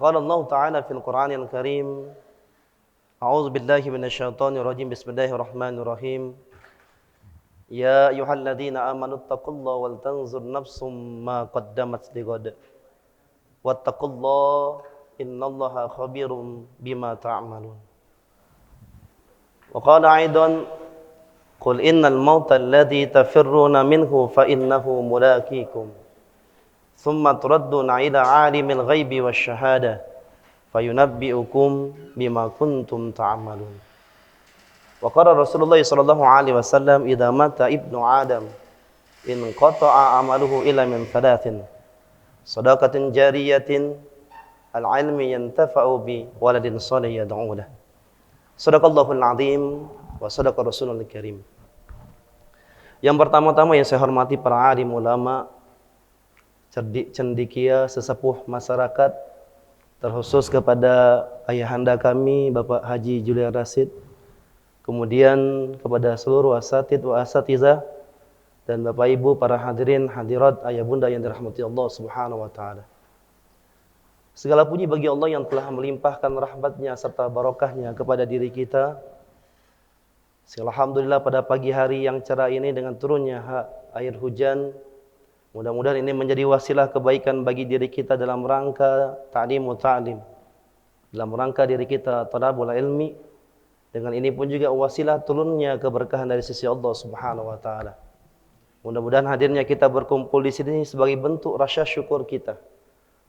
Qala Allah Ta'ala fil Qur'anil Karim, A'udzu billahi minasyaitonir rajim. Bismillahirrahmanirrahim. Ya ayyuhalladzina amanu taqullaha wal tanzur nafsum ma qaddamat lighad. Wattaqullaha innallaha khabirum bima ta'malun. Wa qala aidan, qul innal mauta alladzi tafirruna minhu fa innahu mulaqikum. Thumma turadduna ila 'alimil ghaibi wasyahada fayunabbi'ukum bima kuntum ta'malun. Wa qala Rasulullah sallallahu alaihi wasallam, idza mata ibnu adam in qata'a amaluhu illa min thalathin: shadaqatin jariyatin, al-'ilmi yantafa'u bi, waladin shalih yad'u lahu. Shadaqallahul 'azim wa shadaqa Rasulul Karim. Yang pertama-tama yang saya hormati para alim ulama, cerdik cendekia, sesepuh masyarakat, terkhusus kepada ayahanda kami Bapak Haji Julian Rasid, kemudian kepada seluruh asatid wa asatizah, dan Bapak Ibu para hadirin hadirat ayah bunda yang dirahmati Allah Subhanahu wa taala. Segala puji bagi Allah yang telah melimpahkan rahmatnya serta barokahnya kepada diri kita. Alhamdulillah pada pagi hari yang cerah ini dengan turunnya air hujan, mudah-mudahan ini menjadi wasilah kebaikan bagi diri kita dalam rangka ta'lim wa ta'lim, dalam rangka diri kita talabul ilmi. Dengan ini pun juga wasilah turunnya keberkahan dari sisi Allah Subhanahu wa taala. Mudah-mudahan hadirnya kita berkumpul di sini sebagai bentuk rasa syukur kita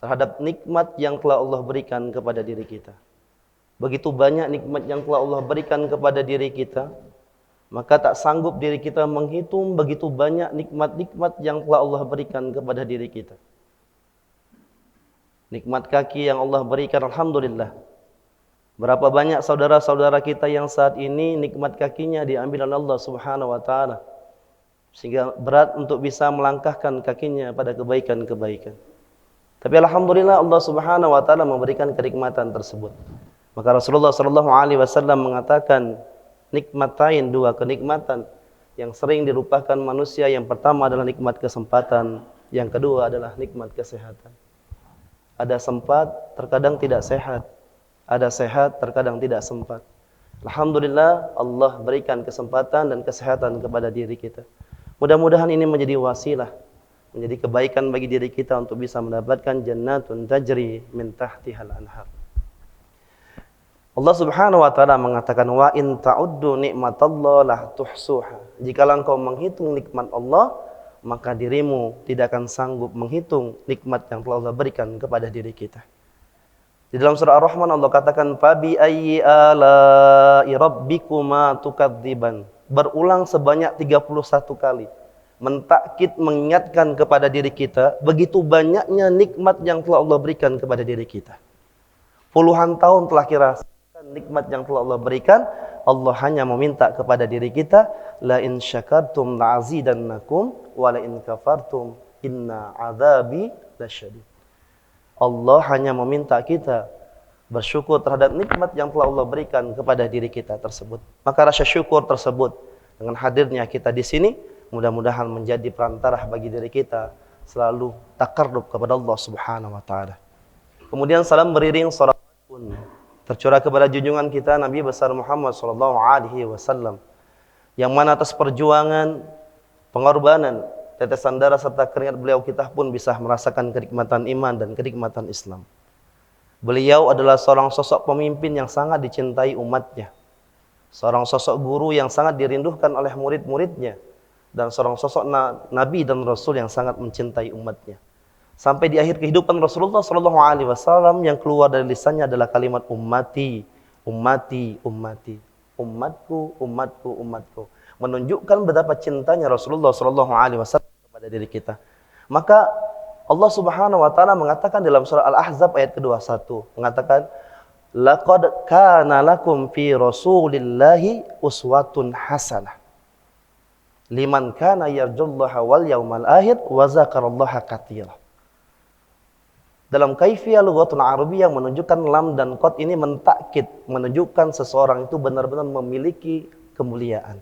terhadap nikmat yang telah Allah berikan kepada diri kita. Begitu banyak nikmat yang telah Allah berikan kepada diri kita, maka tak sanggup diri kita menghitung begitu banyak nikmat-nikmat yang telah Allah berikan kepada diri kita. Nikmat kaki yang Allah berikan, alhamdulillah. Berapa banyak saudara-saudara kita yang saat ini nikmat kakinya diambil oleh Allah Subhanahu wa taala, sehingga berat untuk bisa melangkahkan kakinya pada kebaikan-kebaikan. Tapi alhamdulillah Allah Subhanahu wa taala memberikan kenikmatan tersebut. Maka Rasulullah sallallahu alaihi wasallam mengatakan, nikmatain, dua kenikmatan yang sering dilupakan manusia. Yang pertama adalah nikmat kesempatan, yang kedua adalah nikmat kesehatan. Ada sempat, terkadang tidak sehat. Ada sehat, terkadang tidak sempat. Alhamdulillah Allah berikan kesempatan dan kesehatan kepada diri kita. Mudah-mudahan ini menjadi wasilah, menjadi kebaikan bagi diri kita untuk bisa mendapatkan jannatun tajri min tahtihal anhar. Allah Subhanahu wa taala mengatakan, wa in ta'uddu nikmatallahi la tuhsuha. Jika engkau menghitung nikmat Allah, maka dirimu tidak akan sanggup menghitung nikmat yang telah Allah berikan kepada diri kita. Di dalam surah Ar-Rahman Allah katakan, fabi ayyi ala'i rabbikuma tukadziban. Berulang sebanyak 31 kali. Mentakkid, mengingatkan kepada diri kita begitu banyaknya nikmat yang telah Allah berikan kepada diri kita. Puluhan tahun telah kita rasakan nikmat yang telah Allah berikan. Allah hanya meminta kepada diri kita, la in syakartum la'azidannakum wa la in kafartum inna adzabi lasyadid. Allah hanya meminta kita bersyukur terhadap nikmat yang telah Allah berikan kepada diri kita tersebut. Maka rasa syukur tersebut dengan hadirnya kita di sini mudah-mudahan menjadi perantara bagi diri kita selalu takarrub kepada Allah Subhanahu wa taala. Kemudian salam beriring salawat pun tercurah kepada junjungan kita Nabi besar Muhammad sallallahu alaihi wasallam, yang mana atas perjuangan, pengorbanan, tetesan darah serta keringat beliau kita pun bisa merasakan kenikmatan iman dan kenikmatan Islam. Beliau adalah seorang sosok pemimpin yang sangat dicintai umatnya, seorang sosok guru yang sangat dirindukan oleh murid-muridnya, dan seorang sosok nabi dan rasul yang sangat mencintai umatnya. Sampai di akhir kehidupan Rasulullah sallallahu alaihi wasallam yang keluar dari lisannya adalah kalimat ummati, ummati, ummati, umatku, umatku, umatku, menunjukkan betapa cintanya Rasulullah sallallahu alaihi wasallam kepada diri kita. Maka Allah Subhanahu wa taala mengatakan dalam surah Al-Ahzab ayat ke-21, mengatakan, laqad kana lakum fi rasulillahi uswatun hasanah liman kana yarjullaha wal yawmal akhir wa zakarallaha katsira. Dalam kaifiyah lughatul arabiyyah menunjukkan lam dan qad ini mentakkid, menunjukkan seseorang itu benar-benar memiliki kemuliaan.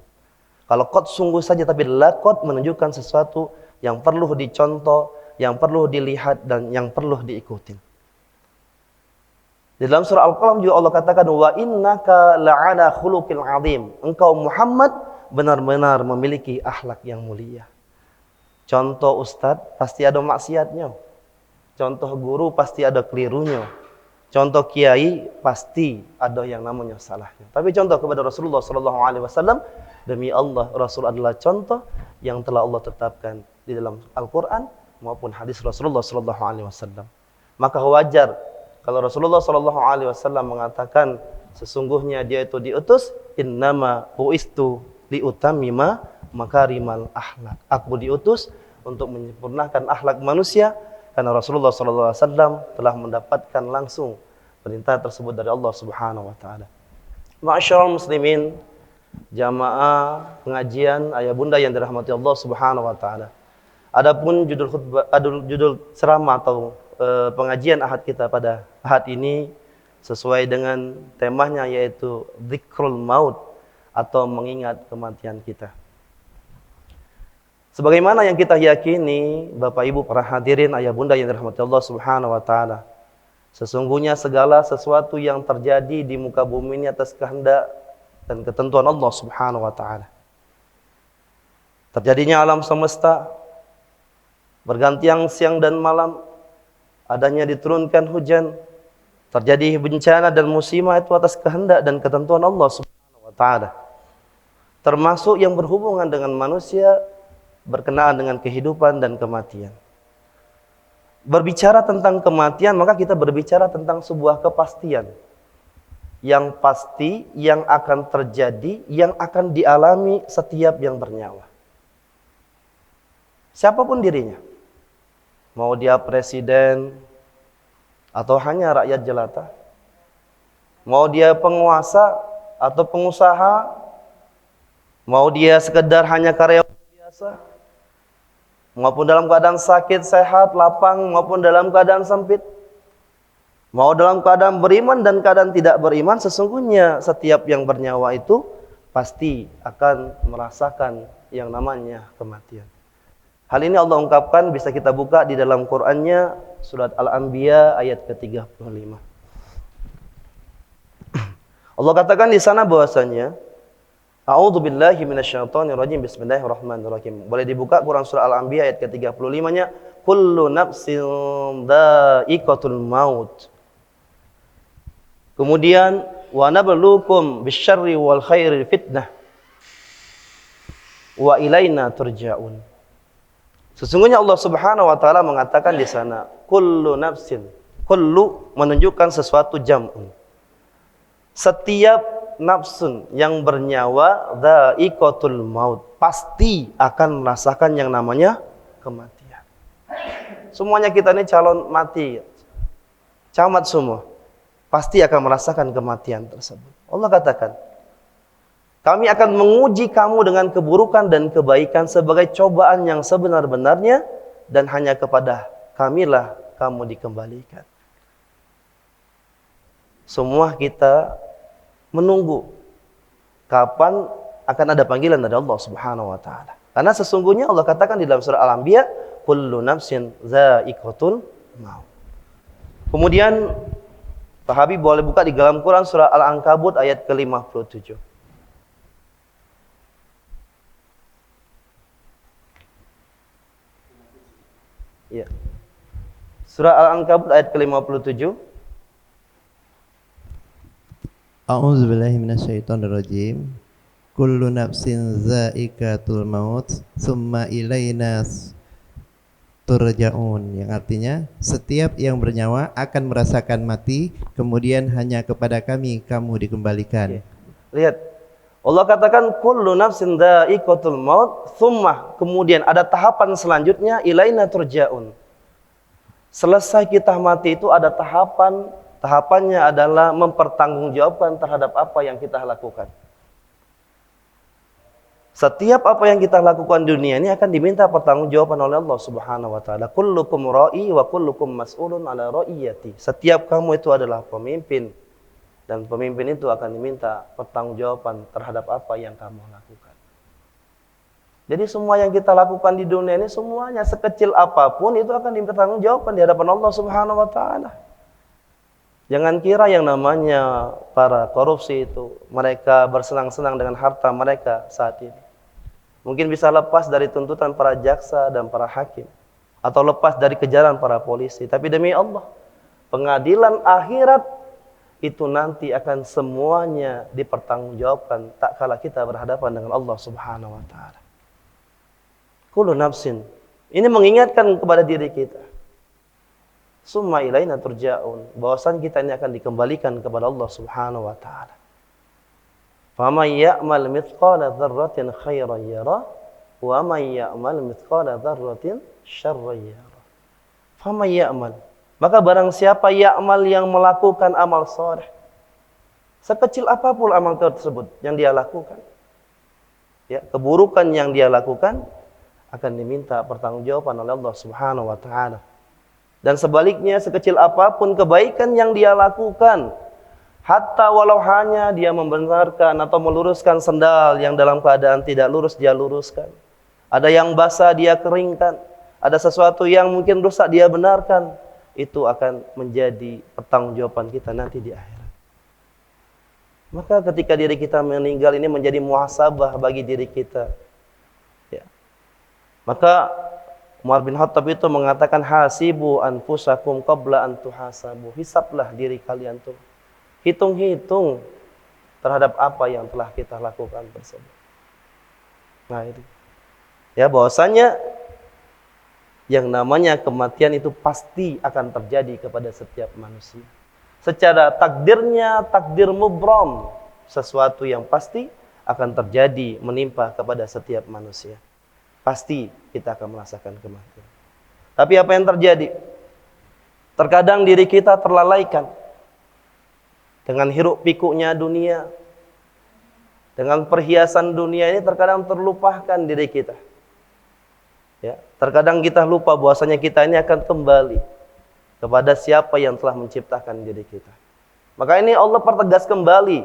Kalau qad sungguh saja, tapi laqad menunjukkan sesuatu yang perlu dicontoh, yang perlu dilihat dan yang perlu diikuti. Di dalam surah Al-Qalam juga Allah katakan wa innaka la'ala khuluqil 'azim. Engkau Muhammad benar-benar memiliki akhlak yang mulia. Contoh ustadz pasti ada maksiatnya. Contoh guru pasti ada kelirunya. Contoh kiai pasti ada yang namanya salahnya. Tapi contoh kepada Rasulullah sallallahu alaihi wasallam, demi Allah Rasul adalah contoh yang telah Allah tetapkan di dalam Al-Qur'an maupun hadis Rasulullah sallallahu alaihi wasallam. Maka wajar kalau Rasulullah sallallahu alaihi wasallam mengatakan sesungguhnya dia itu diutus innama buistu liutammima makarimal akhlak. Aku diutus untuk menyempurnakan akhlak manusia karena Rasulullah sallallahu alaihi wasallam telah mendapatkan langsung perintah tersebut dari Allah Subhanahu wa taala. Ma'asyiral muslimin, jamaah pengajian ayah bunda yang dirahmati Allah Subhanahu wa taala. Adapun judul ceramah atau pengajian ahad kita pada ahad ini sesuai dengan temanya yaitu dzikrul maut atau mengingat kematian kita. Sebagaimana yang kita yakini, Bapak Ibu para hadirin ayah bunda yang dirahmati Allah Subhanahu wa taala, sesungguhnya segala sesuatu yang terjadi di muka bumi ini atas kehendak dan ketentuan Allah Subhanahu wa taala. Terjadinya alam semesta, bergantian siang dan malam, adanya diturunkan hujan, terjadi bencana dan musibah itu atas kehendak dan ketentuan Allah Subhanahu wa taala. Termasuk yang berhubungan dengan manusia berkenaan dengan kehidupan dan kematian. Berbicara tentang kematian, maka kita berbicara tentang sebuah kepastian yang pasti, yang akan terjadi, yang akan dialami setiap yang bernyawa. Siapapun dirinya, mau dia presiden atau hanya rakyat jelata, mau dia penguasa atau pengusaha, mau dia sekedar hanya karyawan biasa, maupun dalam keadaan sakit, sehat, lapang, maupun dalam keadaan sempit, mau dalam keadaan beriman dan keadaan tidak beriman, sesungguhnya setiap yang bernyawa itu pasti akan merasakan yang namanya kematian. Hal ini Allah ungkapkan, bisa kita buka di dalam Qur'annya, surat Al-Anbiya ayat ke-35. Allah katakan di sana bahwasanya A'udzu billahi minasyaitonir rajim. Bismillahirrahmanirrahim. Boleh dibuka Quran surah Al-Anbiya ayat ke-35-nya. Kullu nafsin dha'iqatul maut. Kemudian wa nabluukum bisyarri wal khairi fitnah. Wa ilaina turja'un. Sesungguhnya Allah Subhanahu wa taala mengatakan di sana kullu nafsin. Kullu menunjukkan sesuatu jam'un. Setiap nafsun yang bernyawa dha'iqatul maut pasti akan merasakan yang namanya kematian. Semuanya kita ini calon mati, camat semua, pasti akan merasakan kematian tersebut. Allah katakan, kami akan menguji kamu dengan keburukan dan kebaikan sebagai cobaan yang sebenar-benarnya, dan hanya kepada kamilah kamu dikembalikan. Semua kita menunggu kapan akan ada panggilan dari Allah Subhanahu wa taala. Karena sesungguhnya Allah katakan di dalam surah Al-Anbiya, kullu nafsin dha'iqatul maut. Kemudian Pak Habib boleh buka di dalam Quran surah Al-Ankabut ayat ke-57. Ya. Surah Al-Ankabut ayat ke-57. A'udzubillahi minasyaitonirrajim. Kullu nafsin za'iqatul maut, summa ilaina turja'un. Yang artinya setiap yang bernyawa akan merasakan mati, kemudian hanya kepada kami kamu dikembalikan. Lihat, Allah katakan kullu nafsin za'iqatul maut, summa, kemudian ada tahapan selanjutnya, ilaina turja'un. Selesai kita mati itu ada tahapannya adalah mempertanggungjawabkan terhadap apa yang kita lakukan. Setiap apa yang kita lakukan di dunia ini akan diminta pertanggungjawaban oleh Allah Subhanahu wa taala. Kullukum ra'i wa kullukum mas'ulun ala ra'iyati. Setiap kamu itu adalah pemimpin, dan pemimpin itu akan diminta pertanggungjawaban terhadap apa yang kamu lakukan. Jadi semua yang kita lakukan di dunia ini semuanya sekecil apapun itu akan dipertanggungjawabkan di hadapan Allah Subhanahu wa taala. Jangan kira yang namanya para korupsi itu mereka bersenang-senang dengan harta mereka saat ini. Mungkin bisa lepas dari tuntutan para jaksa dan para hakim, atau lepas dari kejaran para polisi. Tapi demi Allah, pengadilan akhirat itu nanti akan semuanya dipertanggungjawabkan tak kala kita berhadapan dengan Allah Subhanahu wa taala. Kullu nafsin. Ini mengingatkan kepada diri kita. Summa ilaina turja'un. Bahwasan kita ini akan dikembalikan kepada Allah Subhanahu wa taala. Faman ya'mal mithqala dzarratin khairan yara wa man ya'mal mithqala dzarratin syarran yara. Faman ya'mal, maka barang siapa ya'mal yang melakukan amal saleh, sekecil apapun amal tersebut yang dia lakukan, ya, keburukan yang dia lakukan akan diminta pertanggungjawaban oleh Allah Subhanahu wa taala. Dan sebaliknya, sekecil apapun kebaikan yang dia lakukan, hatta walau hanya dia membenarkan atau meluruskan sendal yang dalam keadaan tidak lurus, dia luruskan. Ada yang basah, dia keringkan. Ada sesuatu yang mungkin rusak, dia benarkan. Itu akan menjadi pertanggungjawaban kita nanti di akhirat. Maka ketika diri kita meninggal, ini menjadi muhasabah bagi diri kita. Ya. Maka Umar bin Khattab itu mengatakan, hasibu anfusakum qabla an tuhasabu. Hisablah diri kalian tuh. Hitung-hitung terhadap apa yang telah kita lakukan tersebut. Nah itu. Ya, bahwasanya yang namanya kematian itu pasti akan terjadi kepada setiap manusia. Secara takdirnya, takdir mubram, sesuatu yang pasti akan terjadi menimpa kepada setiap manusia. Pasti kita akan merasakan kematian. Tapi apa yang terjadi? Terkadang diri kita terlalaikan dengan hiruk pikuknya dunia, dengan perhiasan dunia ini terkadang terlupakan diri kita. Ya, terkadang kita lupa bahwasanya kita ini akan kembali kepada siapa yang telah menciptakan diri kita. Maka ini Allah pertegas kembali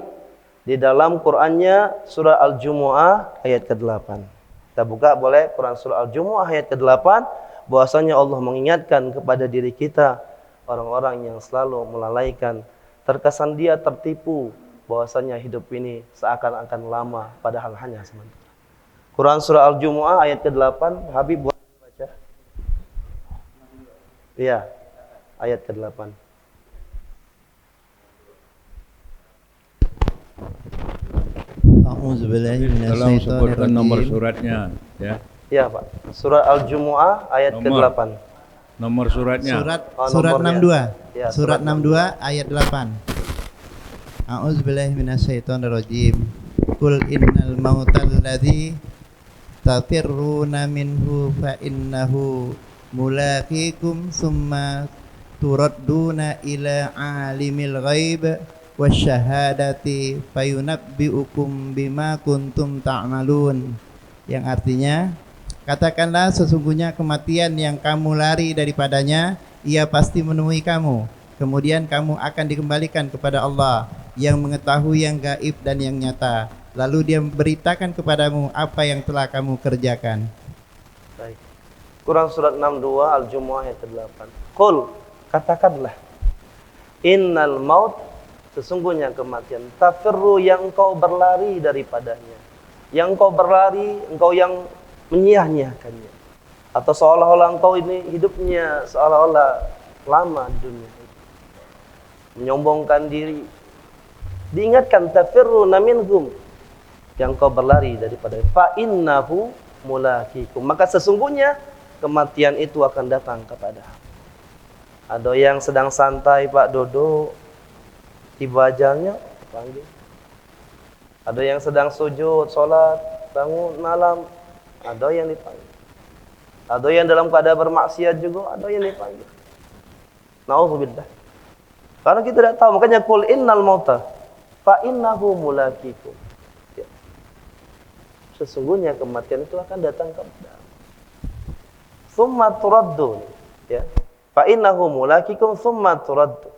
di dalam Qur'annya surah Al-Jumu'ah ayat ke-8. Kita buka boleh Quran surah Al-Jumu'ah ayat ke-8, bahwasanya Allah mengingatkan kepada diri kita, orang-orang yang selalu melalaikan, terkesan dia tertipu bahwasanya hidup ini seakan-akan lama padahal hanya sementara. Quran surah Al-Jumu'ah ayat ke-8, Habib boleh baca? Iya, ayat ke-8. Tolong sebutkan nomor suratnya, ya. Iya, Pak. Surah Al-Jumu'ah ayat ke-8. Nomor suratnya. Surat 62. Ya, Surat 62 ayat 8. A'udzubillahi minasyaitonirrajim. Qul innal mautal ladzi tafirruna minhu fa innahu mulaqikum summa turadduna ila alimil ghaib wasyahadati fayunabbi'ukum bima kuntum ta'malun. Yang artinya, katakanlah sesungguhnya kematian yang kamu lari daripadanya, ia pasti menemui kamu. Kemudian kamu akan dikembalikan kepada Allah yang mengetahui yang gaib dan yang nyata. Lalu dia memberitakan kepadamu apa yang telah kamu kerjakan. Baik. Quran surat 62 Al-Jumu'ah ayat ke-8. Qul, katakanlah, innal maut, sesungguhnya kematian, tafirru, yang engkau berlari daripadanya, yang engkau berlari, engkau yang menyia-nyiakannya, atau seolah-olah engkau ini hidupnya seolah-olah lama di dunia ini, menyombongkan diri. Diingatkan, tafirruna minhum, yang engkau berlari daripada, fa innahu mulaqikum, maka sesungguhnya kematian itu akan datang kepada. Ada yang sedang santai, Pak, duduk, tiba ajalnya panggil. Ada yang sedang sujud, sholat, bangun malam, ada yang dipanggil. Ada yang dalam keadaan bermaksiat juga, ada yang dipanggil. Nauzubillah. Karena kita tidak tahu, makanya qul innal mauta fa innahu mulaqikum. Ya. Sesungguhnya kematian itu akan datang kepada. Tsumma turaddun, ya. Fa innahu mulaqikum tsumma turaddun.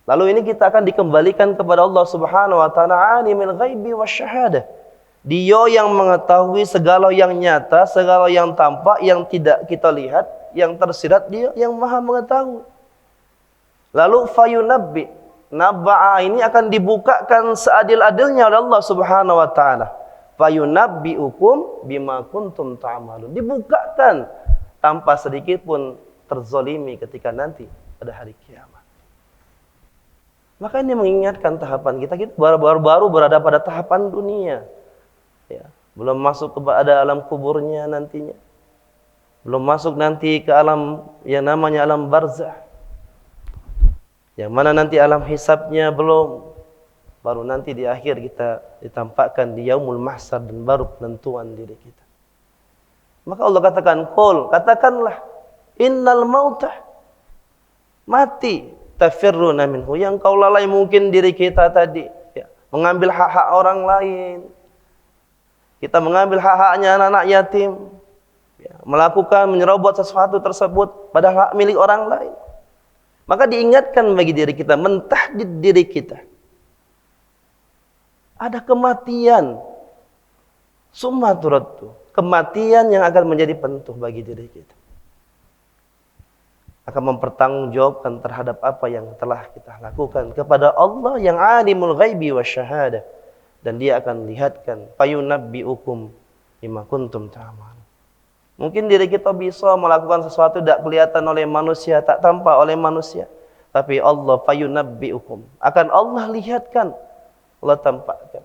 Lalu ini kita akan dikembalikan kepada Allah Subhanahu wa taala, alimul ghaibi wasyahadah. Dia yang mengetahui segala yang nyata, segala yang tampak, yang tidak kita lihat, yang tersirat, dia yang Maha mengetahui. Lalu fayunabbi, Nabba'a ini akan dibukakan seadil-adilnya oleh Allah Subhanahu wa taala. Fayunabbi'ukum bima kuntum ta'malun. Dibukakan tanpa sedikit pun terzolimi ketika nanti pada hari kiamat. Maka ini mengingatkan tahapan kita baru berada pada tahapan dunia. Ya, belum masuk kepada alam kuburnya nantinya. Belum masuk nanti ke alam yang namanya alam barzah. Yang mana nanti alam hisabnya belum. Baru nanti di akhir kita ditampakkan di yaumul mahsyar dan baru penentuan diri kita. Maka Allah katakan, qul, katakanlah, innal mautah, mati, tafirruna minhu, yang kau lalai mungkin diri kita tadi, ya, mengambil hak-hak orang lain. Kita mengambil hak-haknya anak-anak yatim, ya, melakukan, menyerobot sesuatu tersebut padahal hak milik orang lain. Maka diingatkan bagi diri kita, mentahdid diri kita. Ada kematian, summa turaddu, kematian yang akan menjadi penentu bagi diri kita. Akan mempertanggungjawabkan terhadap apa yang telah kita lakukan kepada Allah yang alimul ghaibi wasyahadah, dan dia akan lihatkan fayunabbi'ukum bima kuntum ta'malun. Mungkin diri kita bisa melakukan sesuatu tidak kelihatan oleh manusia, tak tampak oleh manusia, tapi Allah fayunabbi'ukum, akan Allah lihatkan, Allah tampakkan.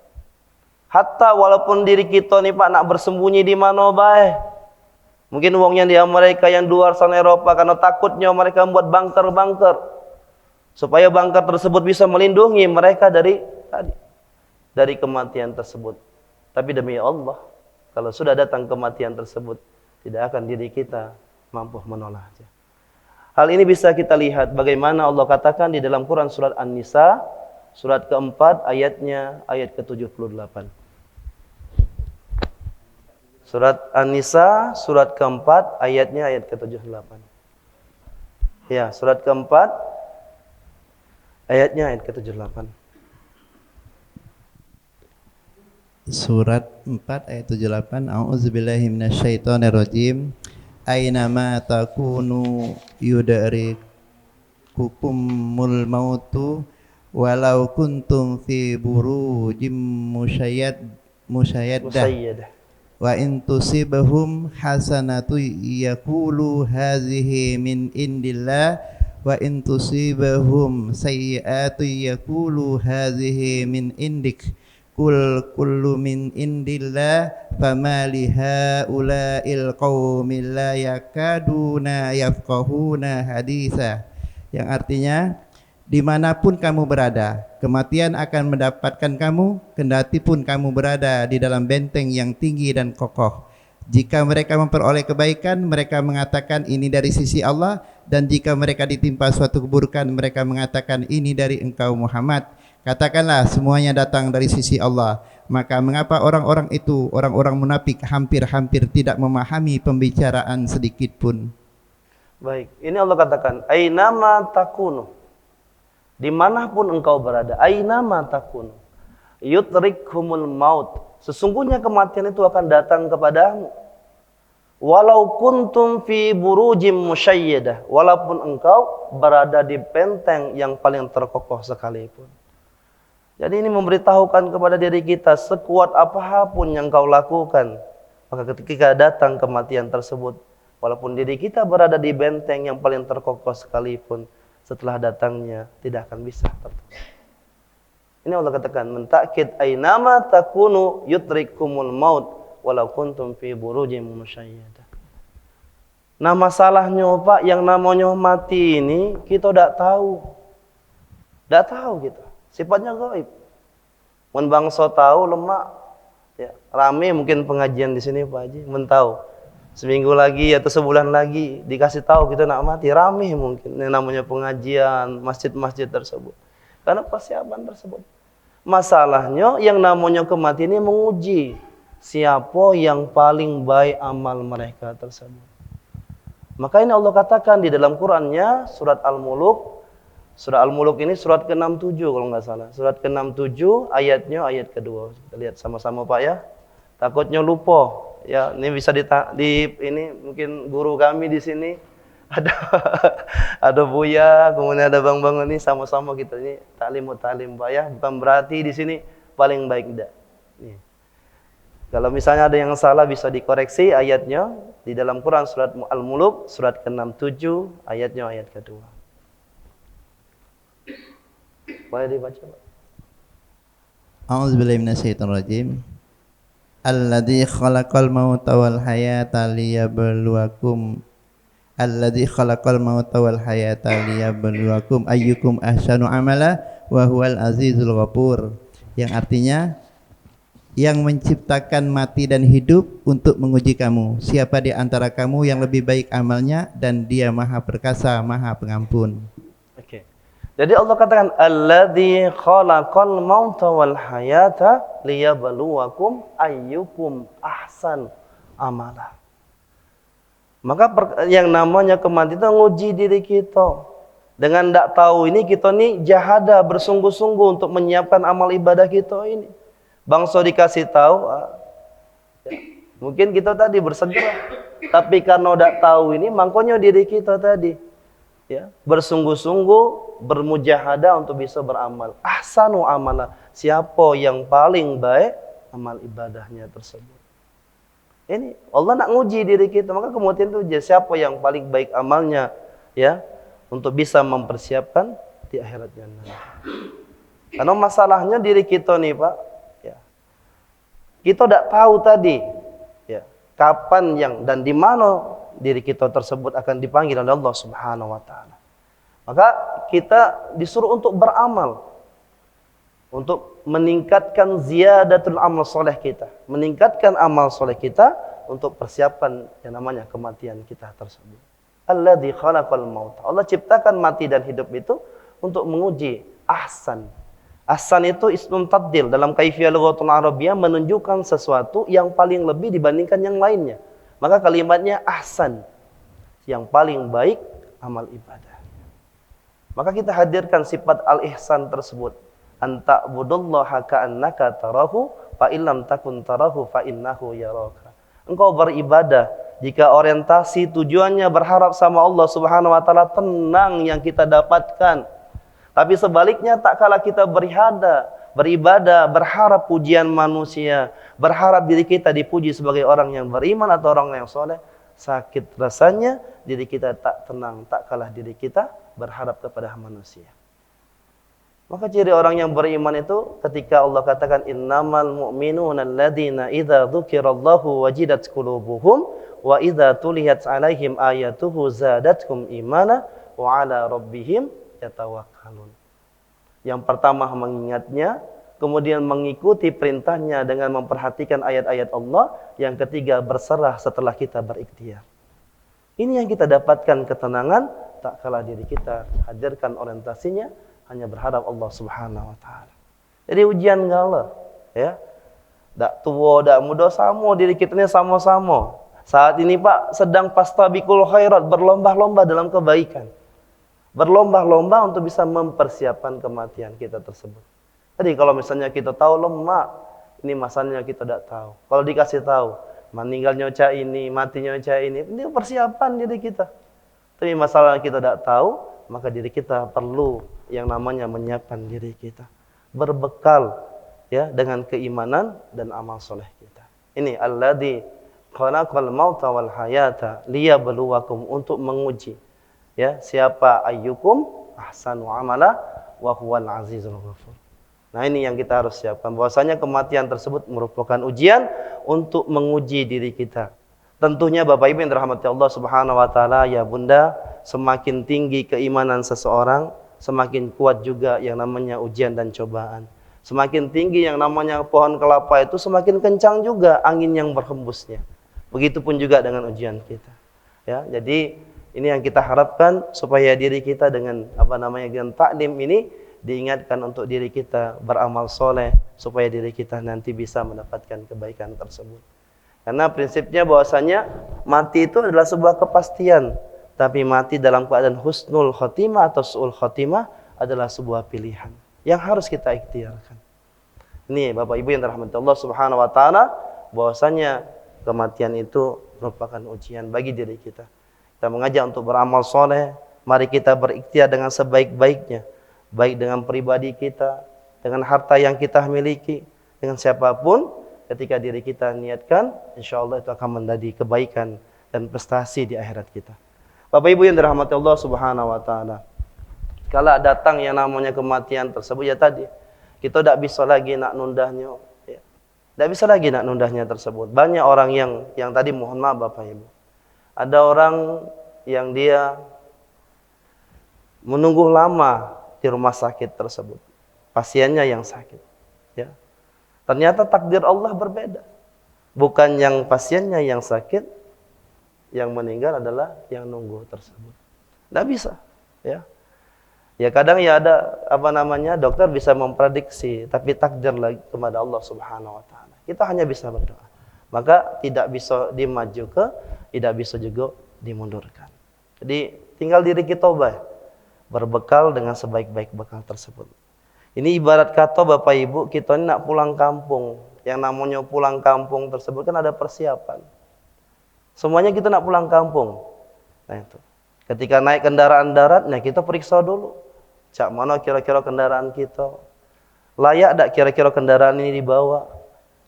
Hatta walaupun diri kita nih Pak nak bersembunyi di mana baik. Mungkin uangnya di Amerika, yang di luar sana Eropa, karena takutnya mereka membuat bunker-bunker supaya bunker tersebut bisa melindungi mereka dari kematian tersebut. Tapi demi Allah, kalau sudah datang kematian tersebut, tidak akan diri kita mampu menolaknya. Hal ini bisa kita lihat bagaimana Allah katakan di dalam Quran surat An-Nisa, surat keempat ayatnya ayat ke-78. Surat An-Nisa, surat keempat, ayatnya ayat ke-78. Ya, surat keempat, ayatnya ayat ke-78. Surat 4 ayat 78. A'udzubillahi minasyaitonirrajim. Ainama takunu yudrikukumul mautu walau kuntum fi burujim musyayyadah. Wa in tusibahum hasanatu yaqulu hadhihi min indillah wa in tusibahum sayyi'atu yaqulu hadhihi min indik. Kul kullu min indillah fama lihaula'il qaumil la yakaduna yafqahuna haditha. Yang artinya, dimanapun kamu berada, kematian akan mendapatkan kamu, kendati pun kamu berada di dalam benteng yang tinggi dan kokoh. Jika mereka memperoleh kebaikan, mereka mengatakan ini dari sisi Allah, dan jika mereka ditimpa suatu keburukan, mereka mengatakan ini dari engkau Muhammad. Katakanlah semuanya datang dari sisi Allah. Maka mengapa orang-orang itu, orang-orang munafik, hampir-hampir tidak memahami pembicaraan sedikit pun. Baik, ini Allah katakan, ainama takunu, dimanapun engkau berada, ainama takunu yudrikhumul maut, sesungguhnya kematian itu akan datang kepadamu. Walau kuntum fi burujim musyayyadah, walaupun engkau berada di benteng yang paling terkokoh sekalipun. Jadi ini memberitahukan kepada diri kita, sekuat apapun yang kau lakukan, maka ketika datang kematian tersebut, walaupun diri kita berada di benteng yang paling terkokoh sekalipun, setelah datangnya tidak akan bisa tertolong. Ini Allah katakan, mentakid ainama takunu yudrikumul maut walau kuntum fi burujim musyayyadah. Nah masalahnya Pak, yang namanya mati ini kita tidak tahu. Tidak tahu kita. Sifatnya gaib. Mun bangsa tahu lemak, ya, rame mungkin pengajian di sini Pak Haji, mun tahu. Seminggu lagi atau sebulan lagi dikasih tahu kita nak mati, rame mungkin yang namanya pengajian masjid-masjid tersebut. Karena persiapan tersebut. Masalahnya yang namanya kematian ini menguji siapa yang paling baik amal mereka tersebut. Maka ini Allah katakan di dalam Qur'annya surat Al-Muluk. Surah Al-Muluk ini surat ke-67 kalau nggak salah. Surat ke-67 ayatnya ayat kedua. Kita lihat sama-sama Pak ya. Takutnya lupa. Ya, ini bisa ini mungkin guru kami di sini ada ada Buya, kemudian ada Bang ini sama-sama kita ini taklim Pak ya. Bukan berarti di sini paling baik tidak. Nih. Kalau misalnya ada yang salah bisa dikoreksi ayatnya di dalam Quran surat Al-Mulk surat ke-67 ayatnya ayat kedua. Boleh dibaca, Pak? A'udzubillahi minasyaitonirrajim. Alladzi khalaqal mauta wal hayata liyabluwakum. Alladzi khalaqal mauta wal hayata liyabluwakum ayyukum ahsanu amala wa huwal azizul ghafur. Yang artinya yang menciptakan mati dan hidup untuk menguji kamu. Siapa di antara kamu yang lebih baik amalnya dan Dia Maha Perkasa, Maha Pengampun. Oke. Jadi Allah katakan alladzi khalaqal mauta wal hayata liyabluwakum ayyukum ahsan amala. Maka yang namanya kematian itu nguji diri kita. Dengan tidak tahu ini kita nih jahada bersungguh-sungguh untuk menyiapkan amal ibadah kita ini. Bangsa dikasih tahu, ya, mungkin kita tadi bersegera, tapi karena tidak tahu ini, makanya diri kita tadi, ya, bersungguh-sungguh bermujahadah untuk bisa beramal. Ahsanu amala, siapa yang paling baik amal ibadahnya tersebut. Ini Allah nak nguji diri kita, maka kemudian itu siapa yang paling baik amalnya, ya, untuk bisa mempersiapkan di akhiratnya nanti. Karena masalahnya diri kita nih Pak, ya, kita tidak tahu tadi, ya, kapan yang dan di mana diri kita tersebut akan dipanggil oleh Allah Subhanahu Wa Taala. Maka kita disuruh untuk beramal, untuk meningkatkan ziyadatul amal soleh kita, meningkatkan amal soleh kita untuk persiapan yang namanya kematian kita tersebut. Alladzi khalaqal maut. Allah ciptakan mati dan hidup itu untuk menguji ahsan. Ahsan itu ismun tabdil dalam kaifiyah lughatul arabiyyah menunjukkan sesuatu yang paling lebih dibandingkan yang lainnya. Maka kalimatnya ahsan, yang paling baik amal ibadah. Maka kita hadirkan sifat al-ihsan tersebut. Anta budullaha ka'annaka tarahu fa illam takun tarahu fa innahu yaraka. Engkau beribadah jika orientasi tujuannya berharap sama Allah Subhanahu wa taala, tenang yang kita dapatkan. Tapi sebaliknya tak kala kita beribadah berharap pujian manusia, berharap diri kita dipuji sebagai orang yang beriman atau orang yang soleh, sakit rasanya diri kita tak tenang tak kalah diri kita berharap kepada manusia. Maka ciri orang yang beriman itu ketika Allah katakan innamal mu'minuna alladzina idza dzukirallahu wajidat qulubuhum wa idza tuliyat 'alaihim ayatuhu zadatkum imana wa 'ala rabbihim yatawakkalun. Yang pertama mengingatnya, kemudian mengikuti perintahnya dengan memperhatikan ayat-ayat Allah, yang ketiga berserah setelah kita berikhtiar. Ini yang kita dapatkan ketenangan tak kalah diri kita hadirkan orientasinya hanya berharap Allah Subhanahu wa taala. Jadi ujian gala, ya. Dak tua, dak muda sama diri kita ini sama-sama. Saat ini Pak sedang fastabiqul khairat, berlomba-lomba dalam kebaikan. Berlomba-lomba untuk bisa mempersiapkan kematian kita tersebut. Jadi kalau misalnya kita tahu lemak, ini masanya kita tidak tahu. Kalau dikasih tahu, meninggalnya cak ini, matinya cak ini persiapan diri kita. Tapi masalah kita tidak tahu, maka diri kita perlu yang namanya menyiapkan diri kita. Berbekal, ya, dengan keimanan dan amal soleh kita. Ini alladzi khalaqal mauta wal hayata liyabluwakum, untuk menguji, ya, siapa ayyukum ahsanu amala wa huwal azizul ghafur. Nah, ini yang kita harus siapkan, bahwasanya kematian tersebut merupakan ujian untuk menguji diri kita. Tentunya Bapak Ibu yang dirahmati Allah Subhanahu wa taala, ya Bunda, semakin tinggi keimanan seseorang, semakin kuat juga yang namanya ujian dan cobaan. Semakin tinggi yang namanya pohon kelapa itu, semakin kencang juga angin yang berhembusnya. Begitupun juga dengan ujian kita. Ya, jadi ini yang kita harapkan supaya diri kita dengan dengan taklim ini diingatkan untuk diri kita beramal soleh supaya diri kita nanti bisa mendapatkan kebaikan tersebut. Karena prinsipnya bahwasanya mati itu adalah sebuah kepastian, tapi mati dalam keadaan husnul khotimah atau su'ul khotimah adalah sebuah pilihan yang harus kita ikhtiarkan. Ini Bapak Ibu yang dirahmati Allah Subhanahu wa taala, bahwasanya kematian itu merupakan ujian bagi diri kita. kita mengajak untuk beramal soleh. Mari kita berikhtiar dengan sebaik-baiknya, baik dengan pribadi kita, dengan harta yang kita miliki, dengan siapapun. Ketika diri kita niatkan, insya Allah itu akan menjadi kebaikan dan prestasi di akhirat kita. Bapak Ibu yang dirahmati Allah Subhanahu wa taala. Kalau datang yang namanya kematian tersebut, ya tadi kita tidak bisa lagi nak nundahnya, ya. Tidak bisa lagi nak nundahnya tersebut. Banyak orang yang tadi, mohon maaf Bapak Ibu, ada orang yang dia menunggu lama di rumah sakit tersebut, pasiennya yang sakit, ya. Ternyata takdir Allah berbeda. Bukan yang pasiennya yang sakit, yang meninggal adalah yang nunggu tersebut. Tidak bisa, ya. Ya kadang ya ada dokter bisa memprediksi, tapi takdir lagi kepada Allah Subhanahu wa taala. Kita hanya bisa berdoa. Maka tidak bisa dimaju ke, tidak bisa juga dimundurkan. Jadi tinggal diri kita berbekal dengan sebaik-baik bekal tersebut. Ini ibarat kata Bapak Ibu, kita ini nak pulang kampung. Yang namanya pulang kampung tersebut kan ada persiapan. Semuanya kita nak pulang kampung. Nah itu. Ketika naik kendaraan darat, nah kita periksa dulu. Cak mana kira-kira kendaraan kita. Layak tak kira-kira kendaraan ini dibawa.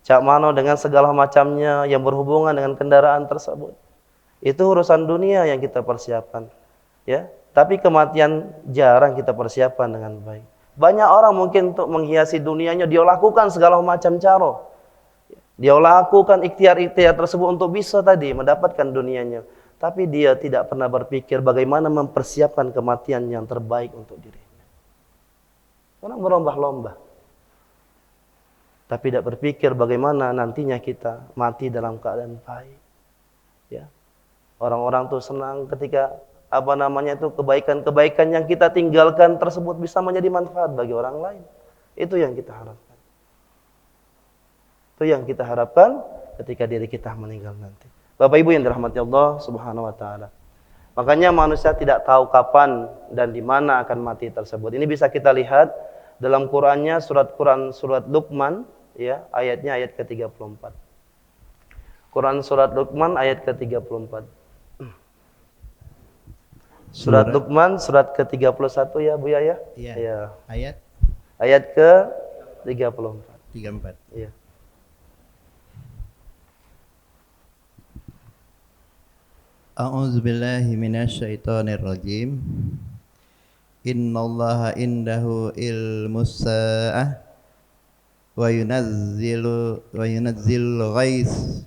Cak mana dengan segala macamnya yang berhubungan dengan kendaraan tersebut. Itu urusan dunia yang kita persiapkan. Ya, tapi kematian jarang kita persiapkan dengan baik. Banyak orang mungkin untuk menghiasi dunianya, dia lakukan segala macam cara. Dia lakukan ikhtiar-ikhtiar tersebut untuk bisa tadi mendapatkan dunianya. Tapi dia tidak pernah berpikir bagaimana mempersiapkan kematian yang terbaik untuk dirinya. Orang berlomba-lomba. Tapi tidak berpikir bagaimana nantinya kita mati dalam keadaan baik. Ya. Orang-orang tuh senang ketika kebaikan-kebaikan yang kita tinggalkan tersebut bisa menjadi manfaat bagi orang lain. Itu yang kita harapkan. Itu yang kita harapkan ketika diri kita meninggal nanti. Bapak Ibu yang dirahmati Allah Subhanahu wa taala. Makanya manusia tidak tahu kapan dan di mana akan mati tersebut. Ini bisa kita lihat dalam Qur'annya, surat Luqman, ya, ayatnya ayat ke-34. Quran surat Luqman ayat ke-34. Surat Luqman surat ke-31 ya Bu Yaya? Iya. Ya. Ayat ke-34. 34. Iya. A'udzu billahi minasyaitonir rajim. Innallaha indahu ilmus saa'ah wa yunazzilu ghais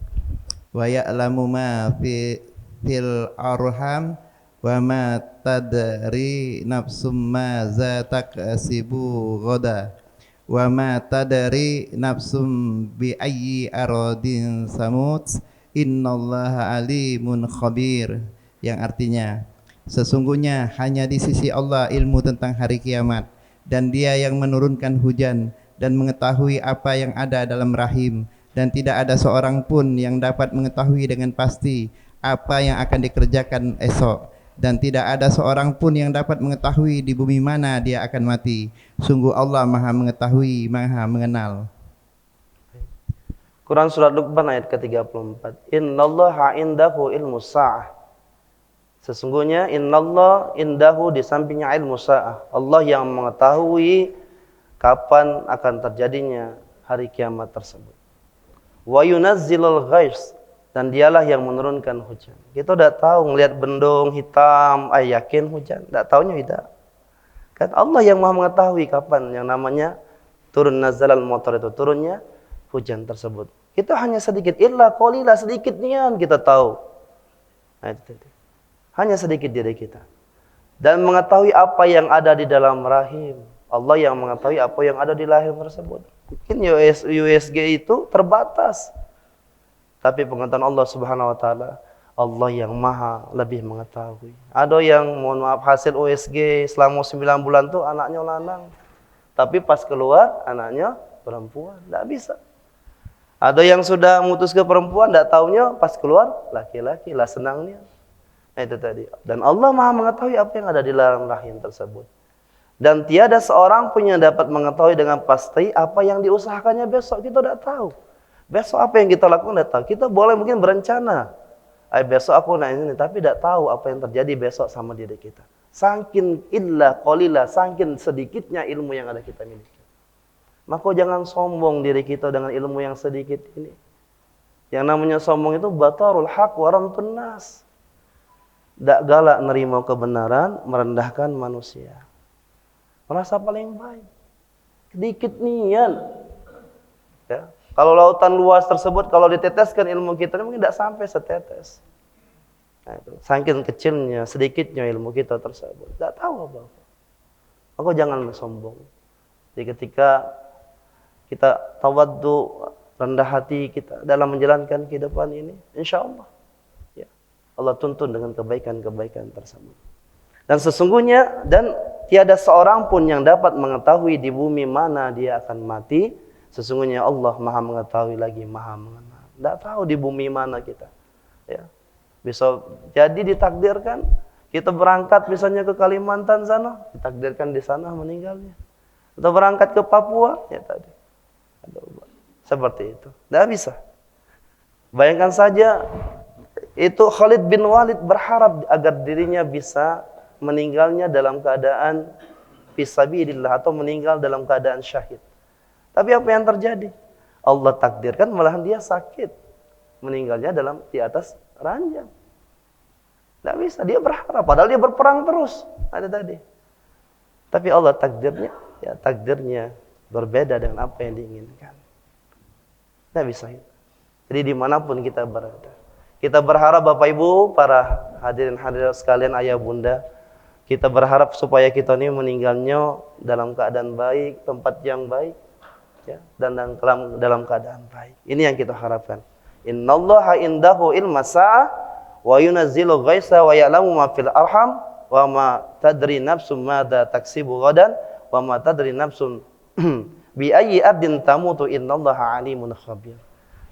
wa ya'lamu ma fil arham wa ma tadri nafsum ma za taksibu ghadan wa ma tadri nafsum bi ayyi aradin samut. Innallaha alimun khabir, yang artinya sesungguhnya hanya di sisi Allah ilmu tentang hari kiamat, dan Dia yang menurunkan hujan dan mengetahui apa yang ada dalam rahim, dan tidak ada seorang pun yang dapat mengetahui dengan pasti apa yang akan dikerjakan esok, dan tidak ada seorang pun yang dapat mengetahui di bumi mana dia akan mati. Sungguh Allah Maha mengetahui, Maha mengenal. Quran surat Luqman ayat ke-34. Innallaha indahu ilmus sa'ah. Sesungguhnya innallah indahu, di sampingnya ilmu sa'ah. Allah yang mengetahui kapan akan terjadinya hari kiamat tersebut. Wa yunazzilul ghais, dan dialah yang menurunkan hujan. Kita udah tahu ngelihat bendung hitam, yakin hujan? Enggak taunya tidak. Kan Allah yang Maha mengetahui kapan yang namanya turun nazalal matar, itu turunnya hujan tersebut. Kita hanya sedikit, illa qalila, sedikitnya kita tahu. Nah, itu. Hanya sedikit diri kita. Dan mengetahui apa yang ada di dalam rahim. Allah yang mengetahui apa yang ada di rahim tersebut. Mungkin USG itu terbatas. Tapi pengetahuan Allah Subhanahu wa taala, Allah yang Maha lebih mengetahui. Ada yang mohon maaf hasil USG selama 9 bulan tuh anaknya lanang. Tapi pas keluar anaknya perempuan. Enggak bisa. Ada yang sudah mutus ke perempuan, tidak taunya pas keluar laki-laki, lah senangnya. Nah, itu tadi. Dan Allah Maha mengetahui apa yang ada di dalam rahim tersebut. Dan tiada seorang pun yang dapat mengetahui dengan pasti apa yang diusahakannya besok. Kita tidak tahu. Besok apa yang kita lakukan tidak tahu. Kita boleh mungkin berencana. besok aku naik ini, tapi tidak tahu apa yang terjadi besok sama diri kita. Saking saking sedikitnya ilmu yang ada kita miliki. Maka jangan sombong diri kita dengan ilmu yang sedikit ini. Yang namanya sombong itu batarul haq wa ramtun nas. Tak galak nerima kebenaran, merendahkan manusia. Merasa paling baik. Sedikit nian. Ya. Kalau lautan luas tersebut, kalau diteteskan ilmu kita, mungkin tidak sampai setetes. Nah, itu. Saking kecilnya, sedikitnya ilmu kita tersebut. Tidak tahu apa-apa. Maka jangan sombong. Jadi ketika kita tawaddu, rendah hati kita dalam menjalankan kehidupan ini, insya Allah ya, Allah tuntun dengan kebaikan-kebaikan tersebut. Dan sesungguhnya, dan tiada seorang pun yang dapat mengetahui di bumi mana dia akan mati. Sesungguhnya Allah maha mengetahui lagi maha mengenal. Tidak tahu di bumi mana kita. Ya. Bisa jadi ditakdirkan kita berangkat misalnya ke Kalimantan sana, ditakdirkan di sana meninggalnya. Atau berangkat ke Papua, ya tadi. Seperti itu. Tidak bisa. Bayangkan saja, itu Khalid bin Walid berharap agar dirinya bisa meninggalnya dalam keadaan fisabilillah atau meninggal dalam keadaan syahid. Tapi apa yang terjadi? Allah takdirkan malahan dia sakit. Meninggalnya di atas ranjang. Tidak bisa, dia berharap. Padahal dia berperang terus. Ada tadi. Tapi Allah takdirnya berbeda dengan apa yang diinginkan. Tidak bisa. Jadi dimanapun kita berada. Kita berharap Bapak Ibu, para hadirin-hadirat sekalian, ayah bunda, kita berharap supaya kita ini meninggalnya dalam keadaan baik, tempat yang baik, ya, dan dalam keadaan baik. Ini yang kita harapkan. Innallaha indahu ilmas sa'ah wa yunazzilu ghaitsa wa ya'lamu ma fil arham wa ma tadri nafsum madza taksibu ghadan wa ma tadri nafsun bi ayyi ardin tamutu innallaha alimun khabir.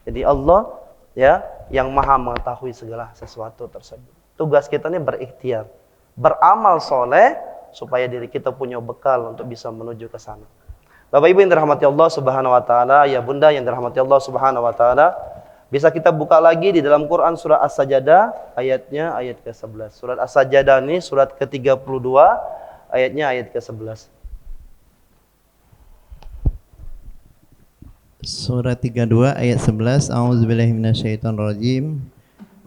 Jadi Allah ya yang maha mengetahui segala sesuatu tersebut. Tugas kita ini berikhtiar, beramal soleh supaya diri kita punya bekal untuk bisa menuju ke sana. Bapak Ibu yang dirahmati Allah Subhanahu wa taala, ya Bunda yang dirahmati Allah Subhanahu wa taala, bisa kita buka lagi di dalam Quran surah As-Sajdah ayat ke-11. Surat As-Sajdah ini surat ke-32 ayatnya ayat ke-11. Surah 32 ayat 11. A'udzubillahi minasyaitonirrajim.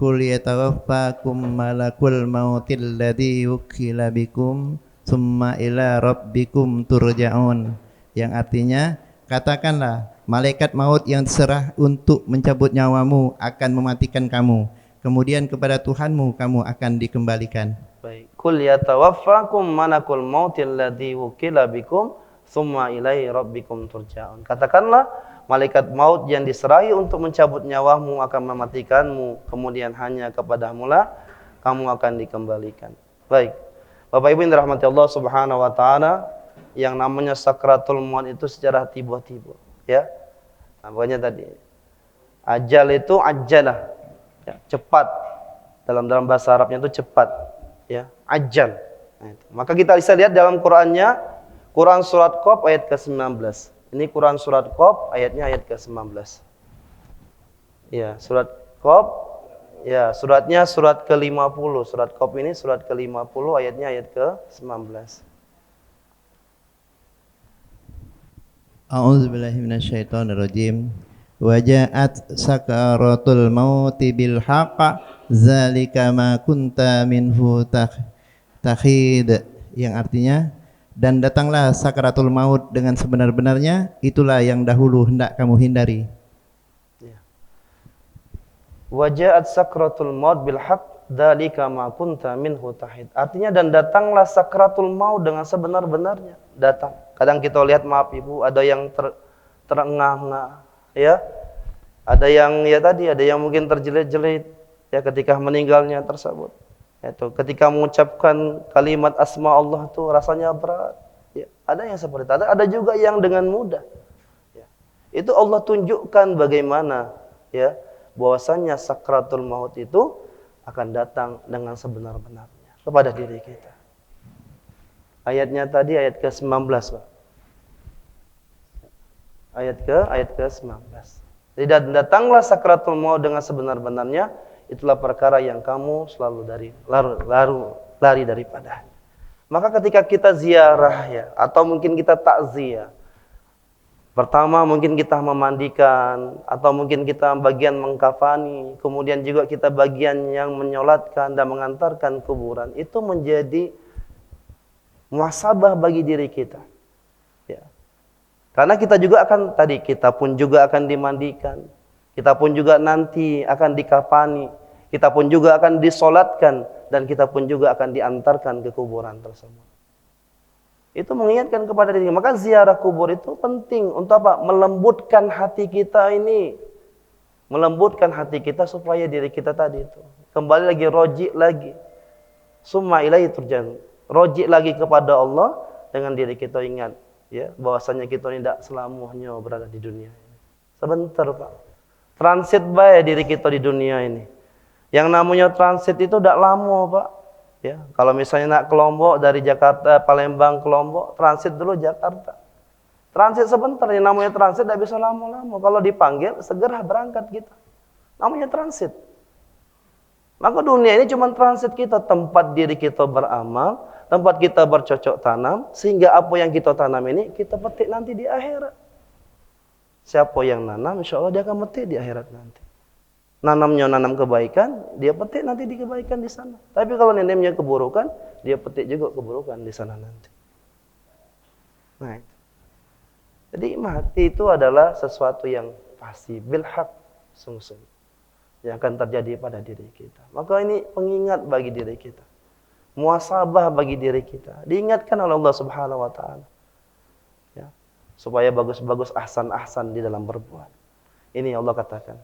Qul yatawaffakum malakul mautil ladzi wukila bikum tsumma ila rabbikum turja'un. Yang artinya, katakanlah malaikat maut yang terserah untuk mencabut nyawamu akan mematikan kamu. Kemudian kepada Tuhanmu kamu akan dikembalikan. Baik. Qul yatawaffakum malakul mautil ladzi wukila bikum tsumma ilaihi rabbikum turja'un. Katakanlah malaikat maut yang diserahi untuk mencabut nyawamu akan mematikanmu, kemudian hanya kepadamu lah kamu akan dikembalikan. Baik. Bapak Ibu yang dirahmati Allah Subhanahu wa taala, yang namanya sakratul maut itu secara tiba-tiba, ya. Nah, pokoknya tadi ajal itu ajalah, ya, cepat. Dalam bahasa Arabnya itu cepat, ya, ajal. Nah, itu. Maka kita bisa lihat dalam Qur'annya, Quran surat Qaf ayat ke-19. Ini Quran surat Qaf ayatnya ayat ke-19. Ya, surat Qaf, ya, suratnya surat ke-50. Surat Qaf ini surat ke-50 ayatnya ayat ke-19. A'udzubillahi minasyaitonirrajim. Wa ja'at sakaratul mauti bil haqq zalika ma kunta minhu takhid, yang artinya, dan datanglah sakaratul maut dengan sebenar-benarnya, itulah yang dahulu hendak kamu hindari. Wa ja'at sakratul maut bil haqq dzalika ma kunta minhu tahid. Artinya, dan datanglah sakratul maut dengan sebenar-benarnya. Datang. Kadang kita lihat, maaf Ibu, ada yang terengah-engah, ya. Ada yang ya tadi, ada yang mungkin terjelit-jelit ya ketika meninggalnya tersebut. Itu ketika mengucapkan kalimat asma Allah itu rasanya berat. Ya, ada yang seperti itu. Ada juga yang dengan mudah. Ya. Itu Allah tunjukkan bagaimana ya bahwasanya sakratul maut itu akan datang dengan sebenar-benarnya kepada diri kita. Ayatnya tadi ayat ke-19, Pak. Ayat ke-19. Jadi datanglah sakratul maut dengan sebenar-benarnya, itulah perkara yang kamu selalu lari daripada. Maka ketika kita ziarah ya, atau mungkin kita takziah, pertama mungkin kita memandikan, atau mungkin kita bagian mengkafani, kemudian juga kita bagian yang menyolatkan dan mengantarkan kuburan, itu menjadi muhasabah bagi diri kita. Ya. Karena kita juga kita pun juga akan dimandikan, kita pun juga nanti akan dikafani, kita pun juga akan disolatkan, dan kita pun juga akan diantarkan ke kuburan tersebut. Itu mengingatkan kepada diri. Maka ziarah kubur itu penting untuk apa? Melembutkan hati kita ini. Melembutkan hati kita supaya diri kita tadi itu kembali lagi, roji lagi. Summa ilaihi turja'un. Roji lagi kepada Allah, dengan diri kita ingat ya bahwasanya kita ini tidak selamanya berada di dunia ini. Sebentar, Pak. Transit baik diri kita di dunia ini. Yang namanya transit itu tidak lama, Pak. Ya, kalau misalnya nak ke Lombok dari Jakarta, Palembang ke Lombok, transit dulu Jakarta. Transit sebentar, yang namanya transit tidak bisa lama-lama. Kalau dipanggil, segera berangkat kita. Namanya transit. Maka dunia ini cuma transit kita, tempat diri kita beramal, tempat kita bercocok tanam, sehingga apa yang kita tanam ini kita petik nanti di akhirat. Siapa yang nanam, insya Allah dia akan petik di akhirat nanti. Nanam kebaikan, dia petik nanti di kebaikan di sana. Tapi kalau nanamnya keburukan, dia petik juga keburukan di sana nanti. Nah, jadi mati itu adalah sesuatu yang pasti, bil haq, sungguh-sungguh, yang akan terjadi pada diri kita. Maka ini pengingat bagi diri kita, muhasabah bagi diri kita. Diingatkan oleh Allah Subhanahu Wa Taala, ya, supaya bagus-bagus, ahsan-ahsan di dalam berbuat. Ini Allah katakan.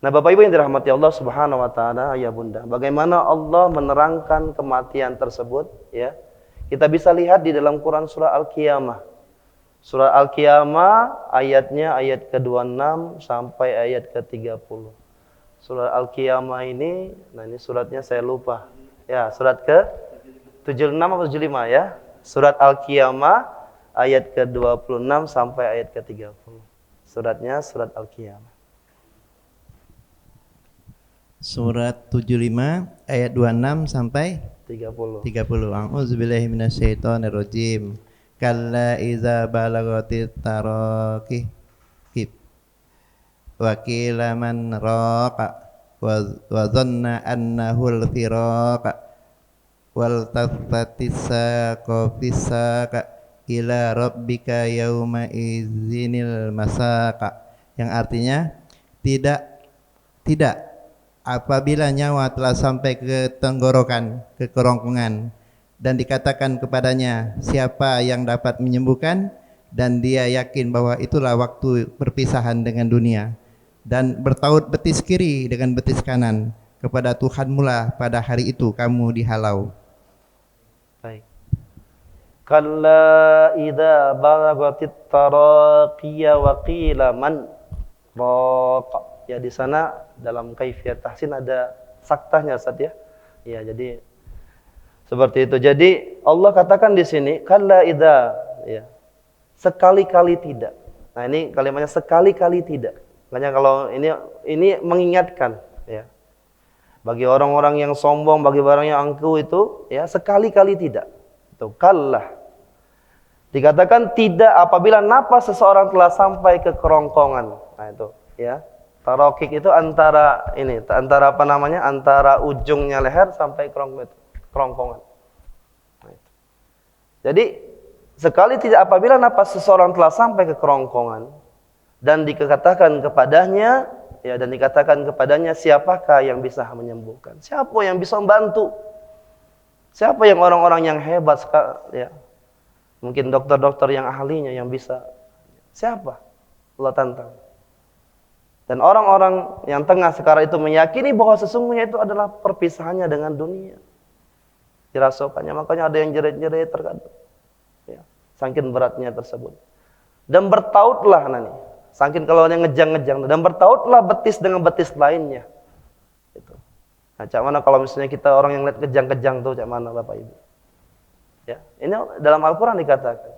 Nah, Bapak Ibu yang dirahmati Allah Subhanahu Wa Taala, ayah bunda, bagaimana Allah menerangkan kematian tersebut? Ya, kita bisa lihat di dalam Quran surah Al-Qiyamah. Surah Al-Qiyamah ayatnya ayat ke-26 sampai ayat ke-30. Surah Al-Qiyamah ini, nah ini suratnya saya lupa. Ya, surat ke-76 atau 75 ya. Surat Al-Qiyamah ayat ke-26 sampai ayat ke-30. Suratnya surat Al-Qiyamah. Surat 75 ayat 26 sampai 30. A'udzubillahi minasyaitonirrajim. Kalla iza balagatit taraqi wa qila man raqa wa dhanna annahu al-firaqa wal tafatis saqa bisaqa ila rabbika yauma idzinil masaqa, yang artinya tidak apabila nyawa telah sampai ke tenggorokan, ke kerongkongan, dan dikatakan kepadanya, siapa yang dapat menyembuhkan? Dan dia yakin bahwa itulah waktu perpisahan dengan dunia, dan bertaut betis kiri dengan betis kanan, kepada Tuhanmu lah pada hari itu kamu dihalau. Baik. Kalla idza balagatit taraqiya wa qila man raqa. Ya, di sana dalam kaifiyat tahsin ada saktahnya, Ustaz ya. Ya, jadi seperti itu. Jadi Allah katakan di sini kalla idza, ya. Sekali-kali tidak. Nah, ini kalimatnya sekali-kali tidak. Makanya kalau ini mengingatkan ya. Bagi orang-orang yang sombong, bagi orang yang angkuh itu ya, sekali-kali tidak. Itu kalla. Dikatakan tidak apabila napas seseorang telah sampai ke kerongkongan. Nah, itu ya. Tarokik itu antara apa namanya? Antara ujungnya leher sampai kerongkongan. Nah, itu. Jadi sekali tidak apabila napas seseorang telah sampai ke kerongkongan dan dikatakan kepadanya siapakah yang bisa menyembuhkan? Siapa yang bisa membantu? Siapa yang orang-orang yang hebat ya? Mungkin dokter-dokter yang ahlinya yang bisa. Siapa? Allah tantang. Dan orang-orang yang tengah sekarang itu meyakini bahwa sesungguhnya itu adalah perpisahannya dengan dunia. Dirasukannya, makanya ada yang jerit-jerit terkadang. Ya, saking beratnya tersebut. Dan bertautlah nanti. Saking kalau yang ngejang-ngejang, dan bertautlah betis dengan betis lainnya. Itu. Nah, cak mana kalau misalnya kita orang yang lihat kejang-kejang tuh, cak mana Bapak Ibu? Ya, ini dalam Al-Quran dikatakan.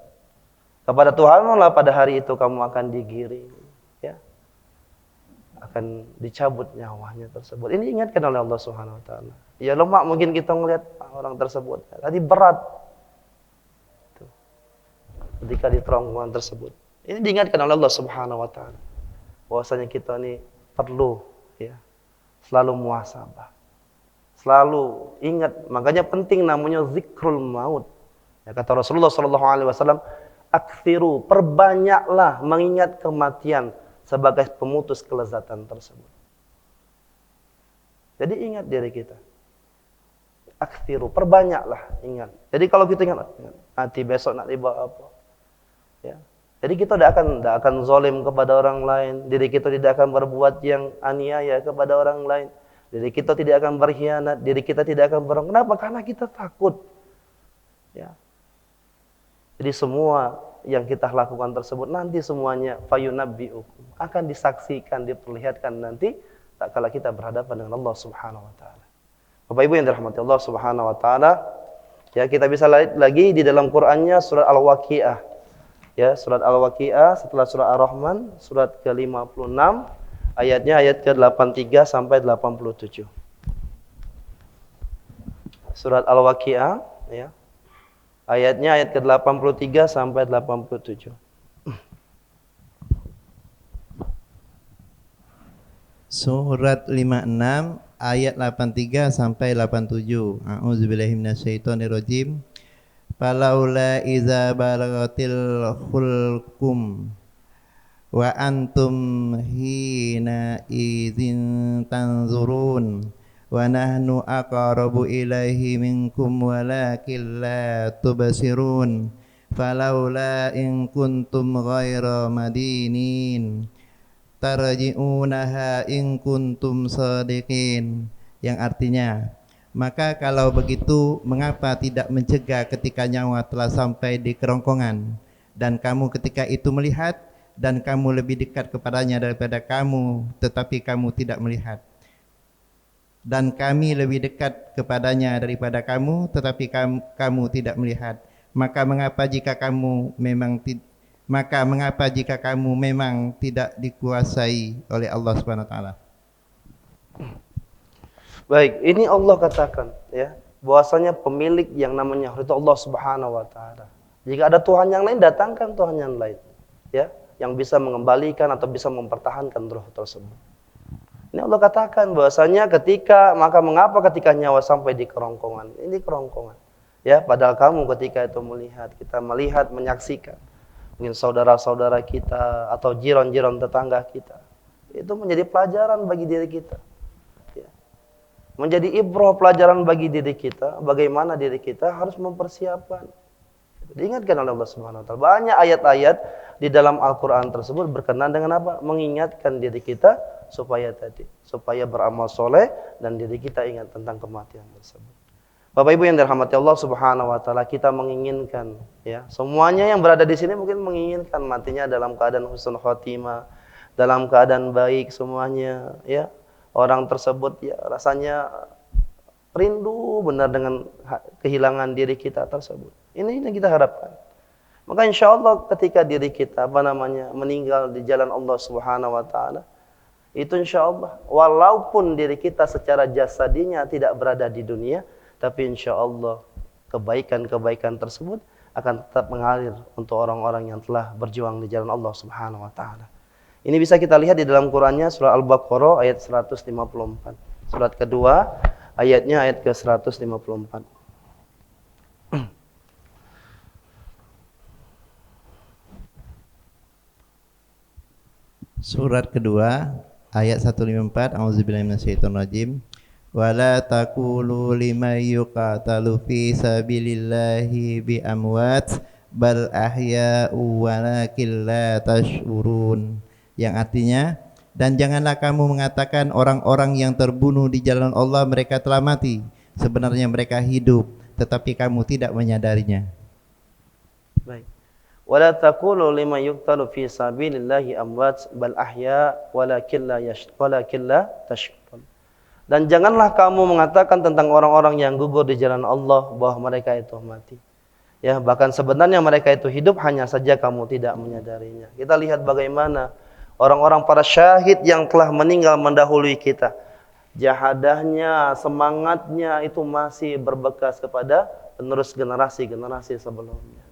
Kepada Tuhanmu lah pada hari itu kamu akan digiring. akan dicabut nyawanya tersebut. Ini ingatkan oleh Allah Subhanahu wa taala. Ya lemak mungkin kita melihat orang tersebut. Tadi berat. Tuh. Ketika di terowongan tersebut. Ini diingatkan oleh Allah Subhanahu wa taala. Bahwasanya kita ini perlu ya selalu muhasabah. Selalu ingat, makanya penting namanya zikrul maut. Ya, kata Rasulullah sallallahu alaihi wasallam, "Aktsiru, perbanyaklah mengingat kematian sebagai pemutus kelezatan tersebut." Jadi ingat diri kita. Aktsiru, perbanyaklah ingat. Jadi kalau kita ingat nanti besok nak dibawa apa? Ya. Jadi kita tidak akan zalim kepada orang lain, diri kita tidak akan berbuat yang aniaya kepada orang lain, diri kita tidak akan berkhianat, diri kita tidak akan berbohong. Kenapa? Karena kita takut. Ya. Jadi semua yang kita lakukan tersebut nanti semuanya fayunabbiukum, akan disaksikan, diperlihatkan nanti tak kala kita berhadapan dengan Allah Subhanahu wa taala. Bapak Ibu yang dirahmati Allah Subhanahu wa taala, ya kita bisa lihat lagi di dalam Qur'annya surat Al-Waqiah. Ya, surat Al-Waqiah setelah surah Ar-Rahman, surat ke-56, ayatnya ayat ke-83 sampai 87. Surat Al-Waqiah, ya. Ayatnya ayat ke-83 sampai 87. Surat 56 ayat 83 sampai 87. A'udzubillahi minasyaitonirrajim. Falaula iza balagatil khulqum wa antum hina idzin tanzurun wa nahnu aqrabu ilaihi minkum walakin la tubsirun falaula in kuntum ghaira madinin tarji'unaha in kuntum shadiqin, yang artinya, maka kalau begitu, mengapa tidak mencegah ketika nyawa telah sampai di kerongkongan, dan kamu ketika itu melihat, dan kamu lebih dekat kepadanya daripada kamu, tetapi kamu tidak melihat. Dan kami lebih dekat kepadanya daripada kamu, tetapi kamu tidak melihat. Maka mengapa jika kamu memang tidak dikuasai oleh Allah Subhanahu wa taala? Baik, ini Allah katakan ya, bahwasanya pemilik yang namanya itu Allah Subhanahu wa taala. Jika ada Tuhan yang lain, datangkan Tuhan yang lain, ya, yang bisa mengembalikan atau bisa mempertahankan roh tersebut. Ini Allah katakan bahwasanya maka mengapa ketika nyawa sampai di kerongkongan? Ini kerongkongan. Ya, padahal kamu ketika itu kita melihat, menyaksikan mungkin saudara-saudara kita atau jiran-jiran tetangga kita. Itu menjadi pelajaran bagi diri kita. Menjadi ibrah, pelajaran bagi diri kita, bagaimana diri kita harus mempersiapkan. Diingatkan oleh Allah Subhanahu wa taala. Banyak ayat-ayat di dalam Al-Qur'an tersebut berkenaan dengan apa? Mengingatkan diri kita supaya beramal soleh dan diri kita ingat tentang kematian tersebut. Bapak Ibu yang dirahmati Allah Subhanahu wa taala, kita menginginkan ya, semuanya yang berada di sini mungkin menginginkan matinya dalam keadaan husnul khotimah, dalam keadaan baik semuanya, ya. Orang tersebut ya rasanya rindu benar dengan kehilangan diri kita tersebut. Ini yang kita harapkan. Maka insya Allah ketika diri kita meninggal di jalan Allah Subhanahu wa taala, itu insya Allah walaupun diri kita secara jasadinya tidak berada di dunia, tapi insya Allah kebaikan-kebaikan tersebut akan tetap mengalir untuk orang-orang yang telah berjuang di jalan Allah Subhanahu wa taala. Ini bisa kita lihat di dalam Qur'annya surah Al-Baqarah ayat 154. Surat kedua ayatnya ayat ke-154. Surat kedua ayat 154. A'udzubillahi minasyaitonirrajim. Wala taqulu liman yuqatalu fi sabilillahi bi amwat bal ahya'u walakin la tash'urun, yang artinya, dan janganlah kamu mengatakan orang-orang yang terbunuh di jalan Allah mereka telah mati, sebenarnya mereka hidup, tetapi kamu tidak menyadarinya. Baik. Wala taqulu liman yuqtalu fi sabilillahi amwat bal ahya walakin la tash'urun. Dan janganlah kamu mengatakan tentang orang-orang yang gugur di jalan Allah bahwa mereka itu mati. Ya, bahkan sebenarnya mereka itu hidup, hanya saja kamu tidak menyadarinya. Kita lihat bagaimana Orang-orang para syahid yang telah meninggal mendahului kita. Jahadahnya, semangatnya itu masih berbekas kepada penerus generasi-generasi sebelumnya.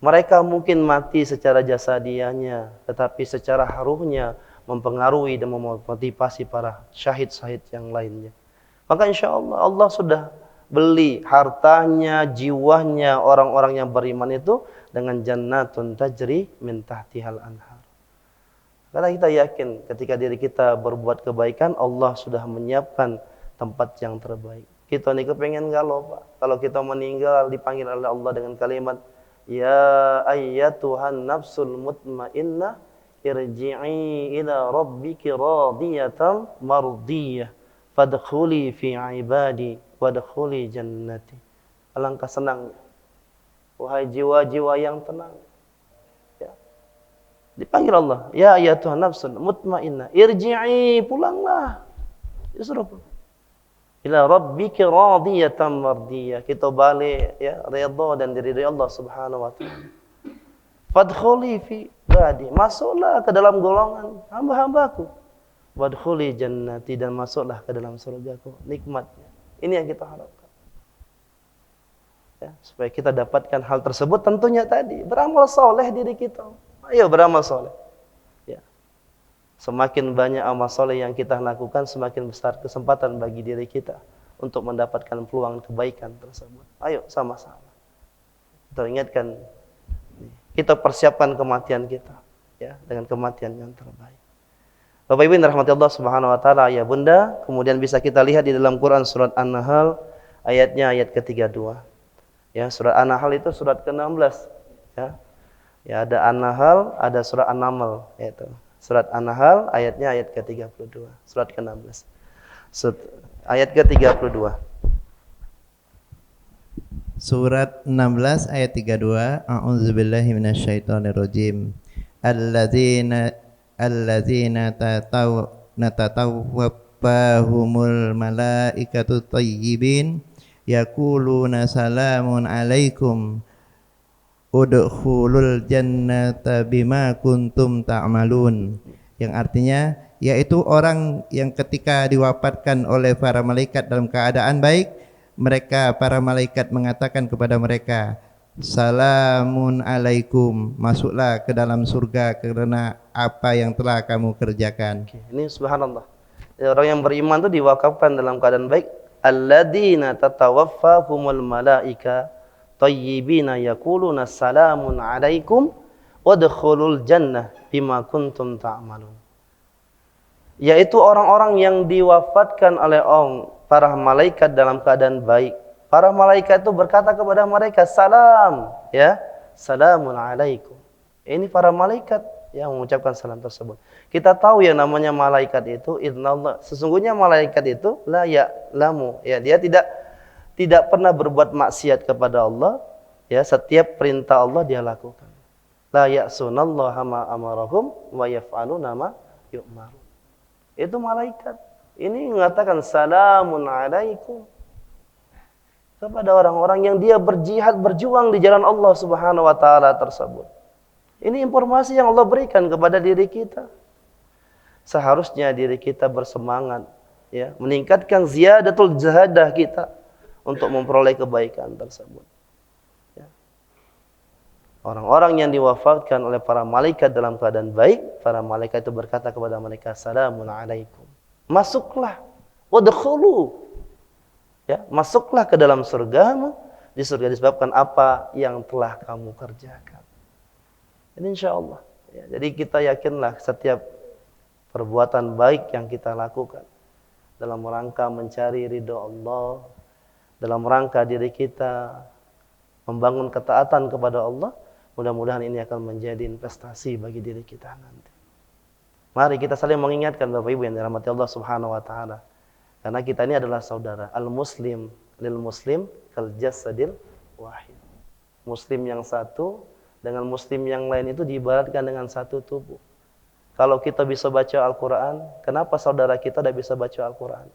Mereka mungkin mati secara jasadianya, tetapi secara haruhnya mempengaruhi dan memotivasi para syahid-syahid yang lainnya. Maka insya Allah, Allah sudah beli hartanya, jiwanya orang-orang yang beriman itu dengan jannatun tajri min tahtihal anhar. Karena kita yakin ketika diri kita berbuat kebaikan, Allah sudah menyiapkan tempat yang terbaik. Kita nih kepengen galau Pak. Kalau kita meninggal dipanggil oleh Allah dengan kalimat, Ya ayyatuhan nafsul mutmainnah irji'i ila rabbiki radiyatan mardiyah fadkhuli fi ibadi wadkhuli jannati. Alangkah senangnya wahai jiwa-jiwa yang tenang. Ya. Dipanggil Allah, ya ayyatuhan nafsul mutmainnah irji'i, pulanglah. Disuruh pulang. Ila rabbiki radiyatan mardiyah. Kita balik ya, redha dan diridhai Allah Subhanahu wa taala. Fadkhuli fi ibadi, masuklah ke dalam golongan hamba-hambaku. Wadkhuli jannati, dan masuklah ke dalam surgaku. Nikmatnya. Ini yang kita harapkan. Ya, supaya kita dapatkan hal tersebut tentunya tadi beramal soleh diri kita. Ayo beramal soleh. Ya. Semakin banyak amal soleh yang kita lakukan, semakin besar kesempatan bagi diri kita untuk mendapatkan peluang kebaikan tersebut. Ayo sama-sama. Kita ingatkan, kita persiapkan kematian kita, ya, dengan kematian yang terbaik. Bapak Ibu yang dirahmati Allah Subhanahu wa taala, ya Bunda, kemudian bisa kita lihat di dalam Quran surat An-Nahl ayatnya ayat ke-32. Ya, surat An-Nahl itu surat ke-16, ya. Ya, ada An-Nahl, ada surat An-Naml, yaitu surat An-Nahl ayatnya ayat ke-32, surat ke-16. Ayat ke-32. Surat 16 ayat 32. A'udzubillahi minasyaitonirrajim. Alladzina tatatawwaffahumul malaikatu thayyibin yaquluna salamun alaikum udkhulul jannata bima kuntum ta'malun, yang artinya yaitu orang yang ketika diwafatkan oleh para malaikat dalam keadaan baik, mereka para malaikat mengatakan kepada mereka, salamun alaikum, masuklah ke dalam surga karena apa yang telah kamu kerjakan. Ini subhanallah. Orang yang beriman itu diwakafkan dalam keadaan baik. Alladzina tatawaffahumul malaika tayyibina yaquluna salamun alaikum wadkhulul jannah bima kuntum ta'malun. Yaitu orang-orang yang diwafatkan oleh para malaikat dalam keadaan baik. Para malaikat itu berkata kepada mereka, salam, ya, salamun alaikum. Ini para malaikat yang mengucapkan salam tersebut. Kita tahu yang namanya malaikat itu, innallah, sesungguhnya malaikat itu la ya'lamu, ya, dia tidak pernah berbuat maksiat kepada Allah, ya, setiap perintah Allah dia lakukan. La ya'sunallaha ma amarahum wa yaf'aluna ma yu'marun. Itu malaikat. Ini mengatakan salamun alaikum kepada orang-orang yang dia berjihad, berjuang di jalan Allah Subhanahu wa taala tersebut. Ini informasi yang Allah berikan kepada diri kita. Seharusnya diri kita bersemangat, ya, meningkatkan ziyadatul jahadah kita untuk memperoleh kebaikan tersebut. Ya. Orang-orang yang diwafatkan oleh para malaikat dalam keadaan baik, para malaikat itu berkata kepada mereka, salamun alaikum. Masuklah, wadkhulu. Ya, masuklah ke dalam surgamu. Di surga disebabkan apa yang telah kamu kerjakan. Ini insya Allah. Ya, jadi kita yakinlah setiap perbuatan baik yang kita lakukan dalam rangka mencari ridho Allah, dalam rangka diri kita membangun ketaatan kepada Allah, mudah-mudahan ini akan menjadi investasi bagi diri kita nanti. Mari kita saling mengingatkan Bapak Ibu yang dirahmati Allah Subhanahu wa taala. Karena kita ini adalah saudara. Al-muslim lil muslim kal jasadil wahid. Muslim yang satu dengan muslim yang lain itu diibaratkan dengan satu tubuh. Kalau kita bisa baca Al-Quran, kenapa saudara kita tidak bisa baca Al-Quran?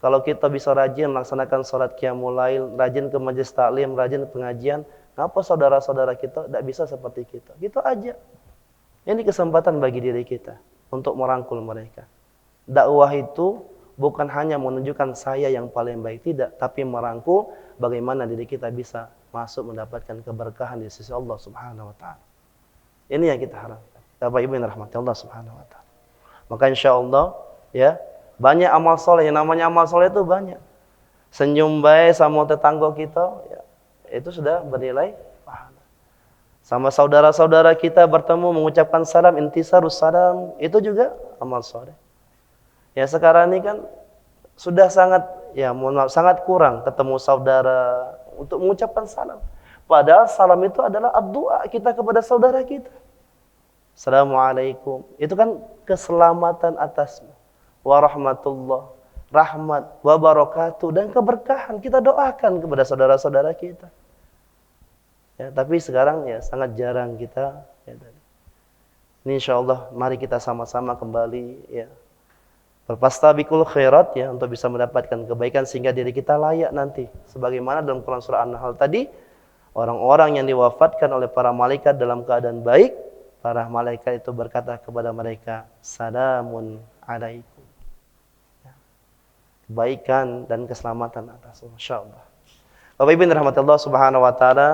Kalau kita bisa rajin melaksanakan sholat qiyamul lail, rajin ke majelis taklim, rajin pengajian, kenapa saudara-saudara kita tidak bisa seperti kita? Gitu aja. Ini kesempatan bagi diri kita untuk merangkul mereka. Dakwah itu bukan hanya menunjukkan saya yang paling baik, tidak, tapi merangkul bagaimana diri kita bisa masuk mendapatkan keberkahan di sisi Allah Subhanahu wa taala. Ini yang kita harapkan. Bapak Ibu yang rahmati Allah Subhanahu wa taala. Maka insyaallah ya, banyak amal soleh. Yang namanya amal soleh itu banyak. Senyum baik sama tetangga kita, ya, itu sudah bernilai pahala. Sama saudara-saudara kita bertemu mengucapkan salam, intisarus salam, itu juga amal soleh. Ya sekarang ini kan sudah sangat, ya mohon maaf, sangat kurang ketemu saudara untuk mengucapkan salam. Padahal salam itu adalah doa kita kepada saudara kita. Assalamualaikum. Itu kan keselamatan atasmu. Warahmatullah, rahmat, wabarakatuh, dan keberkahan kita doakan kepada saudara-saudara kita. Ya, tapi sekarang ya sangat jarang kita. Ya, ini insyaallah mari kita sama-sama kembali ya berfastabiqul khairat ya untuk bisa mendapatkan kebaikan sehingga diri kita layak nanti. Sebagaimana dalam Quran surah An-Nahl tadi, orang-orang yang diwafatkan oleh para malaikat dalam keadaan baik, para malaikat itu berkata kepada mereka, salamun alaikum. Kebaikan dan keselamatan atas, insyaallah. Bapak Ibu yang dirahmati Allah Subhanahu wa taala,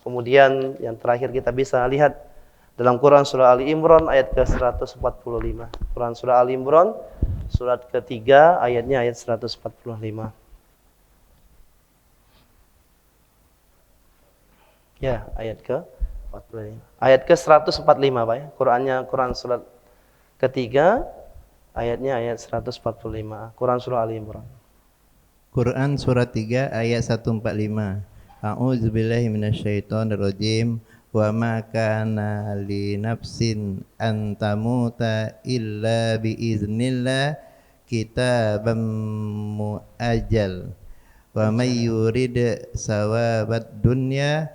kemudian yang terakhir kita bisa lihat dalam Quran surah Ali Imran ayat ke-145. Quran surah Ali Imran surat ketiga ayatnya ayat 145. Ya, ayat ke-45. Ayat ke-145, Pak ya. Quran surat ketiga ayatnya ayat 145. Quran surah Ali Imran. Quran surat 3 ayat 145. A'udzubillahi minasyaitonirrajim. Wa ma kana li nafsin an tamuta illa bi iznillah kitaban muajjal. Wa may yurid sawabad dunya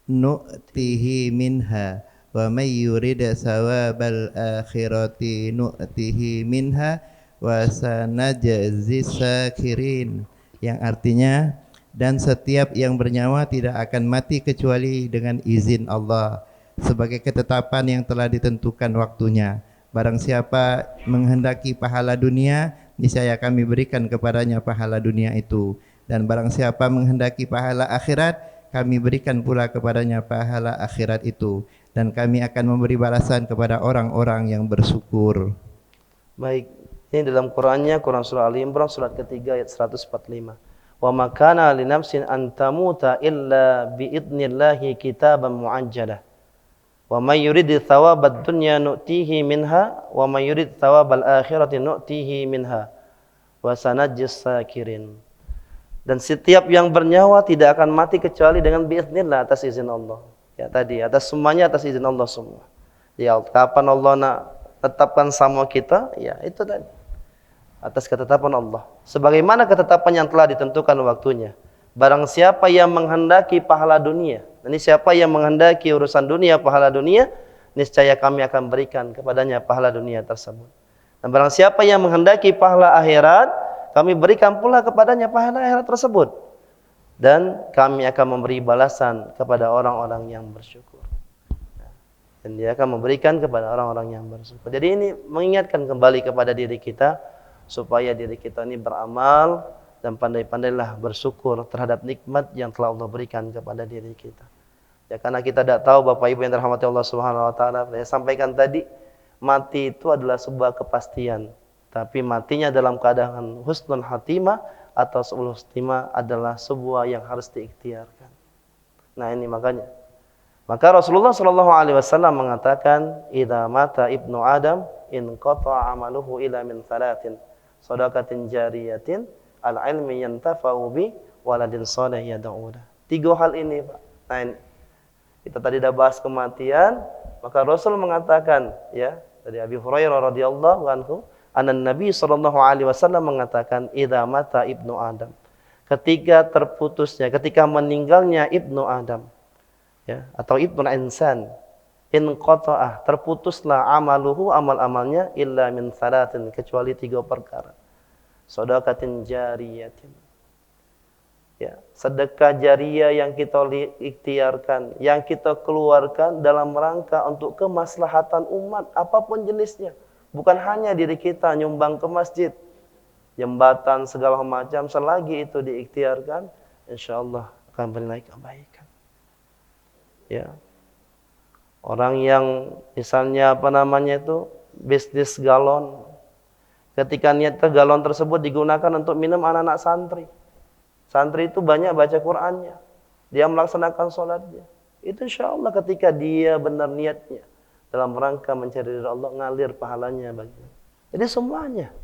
nu'tihi minha wa may yurid sawabal akhirati nu'tihi minha wa sanajzis syakirin, yang artinya dan setiap yang bernyawa tidak akan mati kecuali dengan izin Allah sebagai ketetapan yang telah ditentukan waktunya. Barang siapa menghendaki pahala dunia, niscaya kami berikan kepadanya pahala dunia itu, dan barang siapa menghendaki pahala akhirat, kami berikan pula kepadanya pahala akhirat itu, dan kami akan memberi balasan kepada orang-orang yang bersyukur. Baik, ini dalam Qurannya, Quran surah Ali Imran surat ketiga ayat 145. Wa ma kana li nafsin an tamuta illa bi idnillahi kitaban muajjalah. Wa may yurid thawabad dunya nu'tihi minha wa may yurid thawabal akhirati nu'tihi minha wa sanajzis syakirin. Dan setiap yang bernyawa tidak akan mati kecuali dengan biiznillah, atas izin Allah. Ya tadi, atas semuanya atas izin Allah semua. Ya kapan Allah nak tetapkan sama kita, ya itu tadi. Atas ketetapan Allah. Sebagaimana ketetapan yang telah ditentukan waktunya. Barang siapa yang menghendaki pahala dunia, ini siapa yang menghendaki urusan dunia, pahala dunia, niscaya kami akan berikan kepadanya pahala dunia tersebut. Dan barang siapa yang menghendaki pahala akhirat, kami berikan pula kepadanya pahala akhirat tersebut. Dan kami akan memberi balasan kepada orang-orang yang bersyukur. Dan dia akan memberikan kepada orang-orang yang bersyukur. Jadi ini mengingatkan kembali kepada diri kita, supaya diri kita ini beramal dan pandai-pandailah bersyukur terhadap nikmat yang telah Allah berikan kepada diri kita. Ya karena kita tidak tahu Bapak Ibu yang dirahmati Allah Subhanahu wa taala, saya sampaikan tadi, mati itu adalah sebuah kepastian. Tapi matinya dalam keadaan husnul khatimah atau su'ul khatimah adalah sebuah yang harus diikhtiarkan. Nah ini makanya. Maka Rasulullah sallallahu alaihi wasallam mengatakan, "Idza mata ibnu Adam in qata'a amaluhu ila min thalathin. Shadaqatin jariyatin, al-ilmi yantafa'u bi, waladin salih yad'ulah." 3 hal ini, Pak. Nah, ini. Kita tadi dah bahas kematian, maka Rasul mengatakan, ya, dari Abi Hurairah radhiyallahu anhu, anan Nabi sallallahu alaihi wasallam mengatakan, "Idza mata ibnu Adam." Ketika terputusnya, ketika meninggalnya ibnu Adam, ya, atau ibnu insan, in qata'ah, terputuslah amaluhu, amal-amalnya, illa min salatin, kecuali 3 perkara. Shadaqatin jariyatin. Ya, sedekah jariah yang kita ikhtiarkan, yang kita keluarkan dalam rangka untuk kemaslahatan umat apapun jenisnya. Bukan hanya diri kita nyumbang ke masjid, jembatan segala macam, selagi itu diikhtiarkan, insyaallah akan bernilai kebaikan. Ya. Orang yang misalnya bisnis galon, ketika niat galon tersebut digunakan untuk minum anak-anak santri. Santri itu banyak baca Qur'annya, dia melaksanakan sholatnya. Itu insyaallah ketika dia benar niatnya dalam rangka mencari ridha Allah, ngalir pahalanya baginya. Jadi semuanya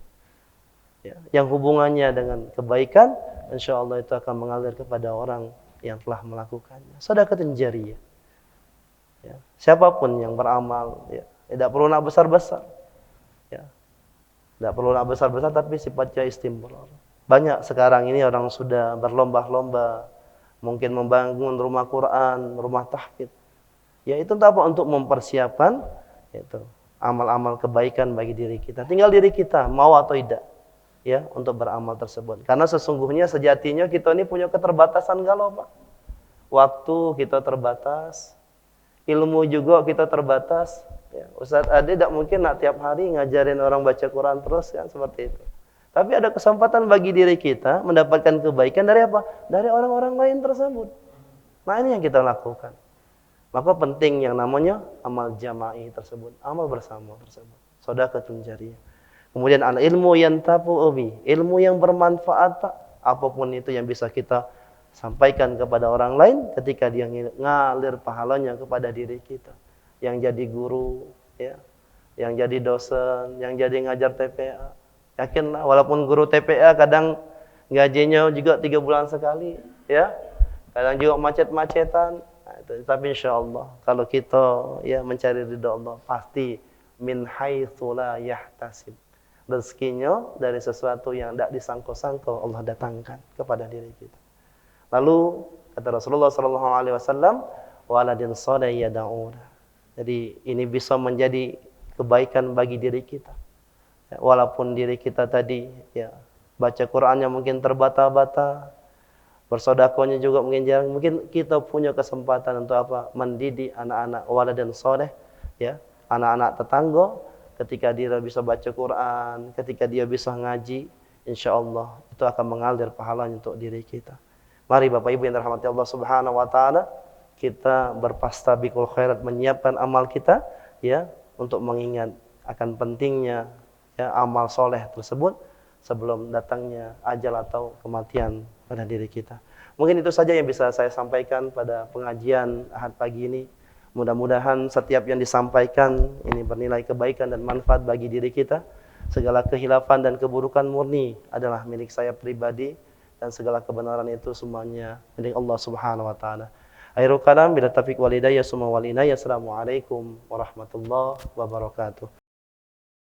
ya, yang hubungannya dengan kebaikan, insyaallah itu akan mengalir kepada orang yang telah melakukannya. Sedekatun jariyah. Ya, siapapun yang beramal, ya, tidak perlu nak besar-besar. Ya. Tidak perlu nak besar-besar, tapi sifatnya istimrar. Banyak sekarang ini orang sudah berlomba-lomba, mungkin membangun rumah Quran, rumah tahfidz. Ya itu apa? Untuk mempersiapkan itu amal-amal kebaikan bagi diri kita. Tinggal diri kita mau atau tidak, ya, untuk beramal tersebut. Karena sesungguhnya sejatinya kita ini punya keterbatasan galau, Pak. Waktu kita terbatas, ilmu juga kita terbatas. Ya, Ustaz Ade tidak mungkin nak tiap hari ngajarin orang baca Quran terus kan, seperti itu. Tapi ada kesempatan bagi diri kita mendapatkan kebaikan dari apa? Dari orang-orang lain tersebut. Nah ini yang kita lakukan. Maka penting yang namanya amal jama'i tersebut, amal bersama tersebut. Shadaqatun jariyah. Kemudian al-ilmu yantafu'u bi, ilmu yang bermanfaat, Pak. Apapun itu yang bisa kita sampaikan kepada orang lain ketika dia ngalir pahalanya kepada diri kita. Yang jadi guru, ya, yang jadi dosen, yang jadi ngajar TPA. Yakinlah, walaupun guru TPA kadang gajinya juga 3 bulan sekali, ya, kadang juga macet-macetan. Nah, tapi insyaallah kalau kita ya mencari ridha Allah, pasti min haitsu la yahtasib. Rezekinya dari sesuatu yang tidak disangka-sangka Allah datangkan kepada diri kita. Lalu kata Rasulullah SAW, waladin shalih yad'una. Jadi ini bisa menjadi kebaikan bagi diri kita. Ya, walaupun diri kita tadi ya baca Qur'annya mungkin terbata-bata, bersedekahnya juga mungkin jarang, mungkin kita punya kesempatan untuk apa? Mendidik anak-anak waladan shalih, ya, anak-anak tetangga, ketika dia bisa baca Quran, ketika dia bisa ngaji, insyaallah itu akan mengalir pahalanya untuk diri kita. Mari Bapak Ibu yang dirahmati Allah Subhanahu wa taala, kita berfastabiqul khairat, menyiapkan amal kita ya untuk mengingat akan pentingnya ya amal soleh tersebut sebelum datangnya ajal atau kematian pada diri kita. Mungkin itu saja yang bisa saya sampaikan pada pengajian Ahad pagi ini. Mudah-mudahan setiap yang disampaikan ini bernilai kebaikan dan manfaat bagi diri kita. Segala kehilafan dan keburukan murni adalah milik saya pribadi, dan segala kebenaran itu semuanya milik Allah Subhanahu wa taala. Akhirul kalam bila taufiq wal hidayah summa wal inayah. Assalamualaikum warahmatullahi wabarakatuh.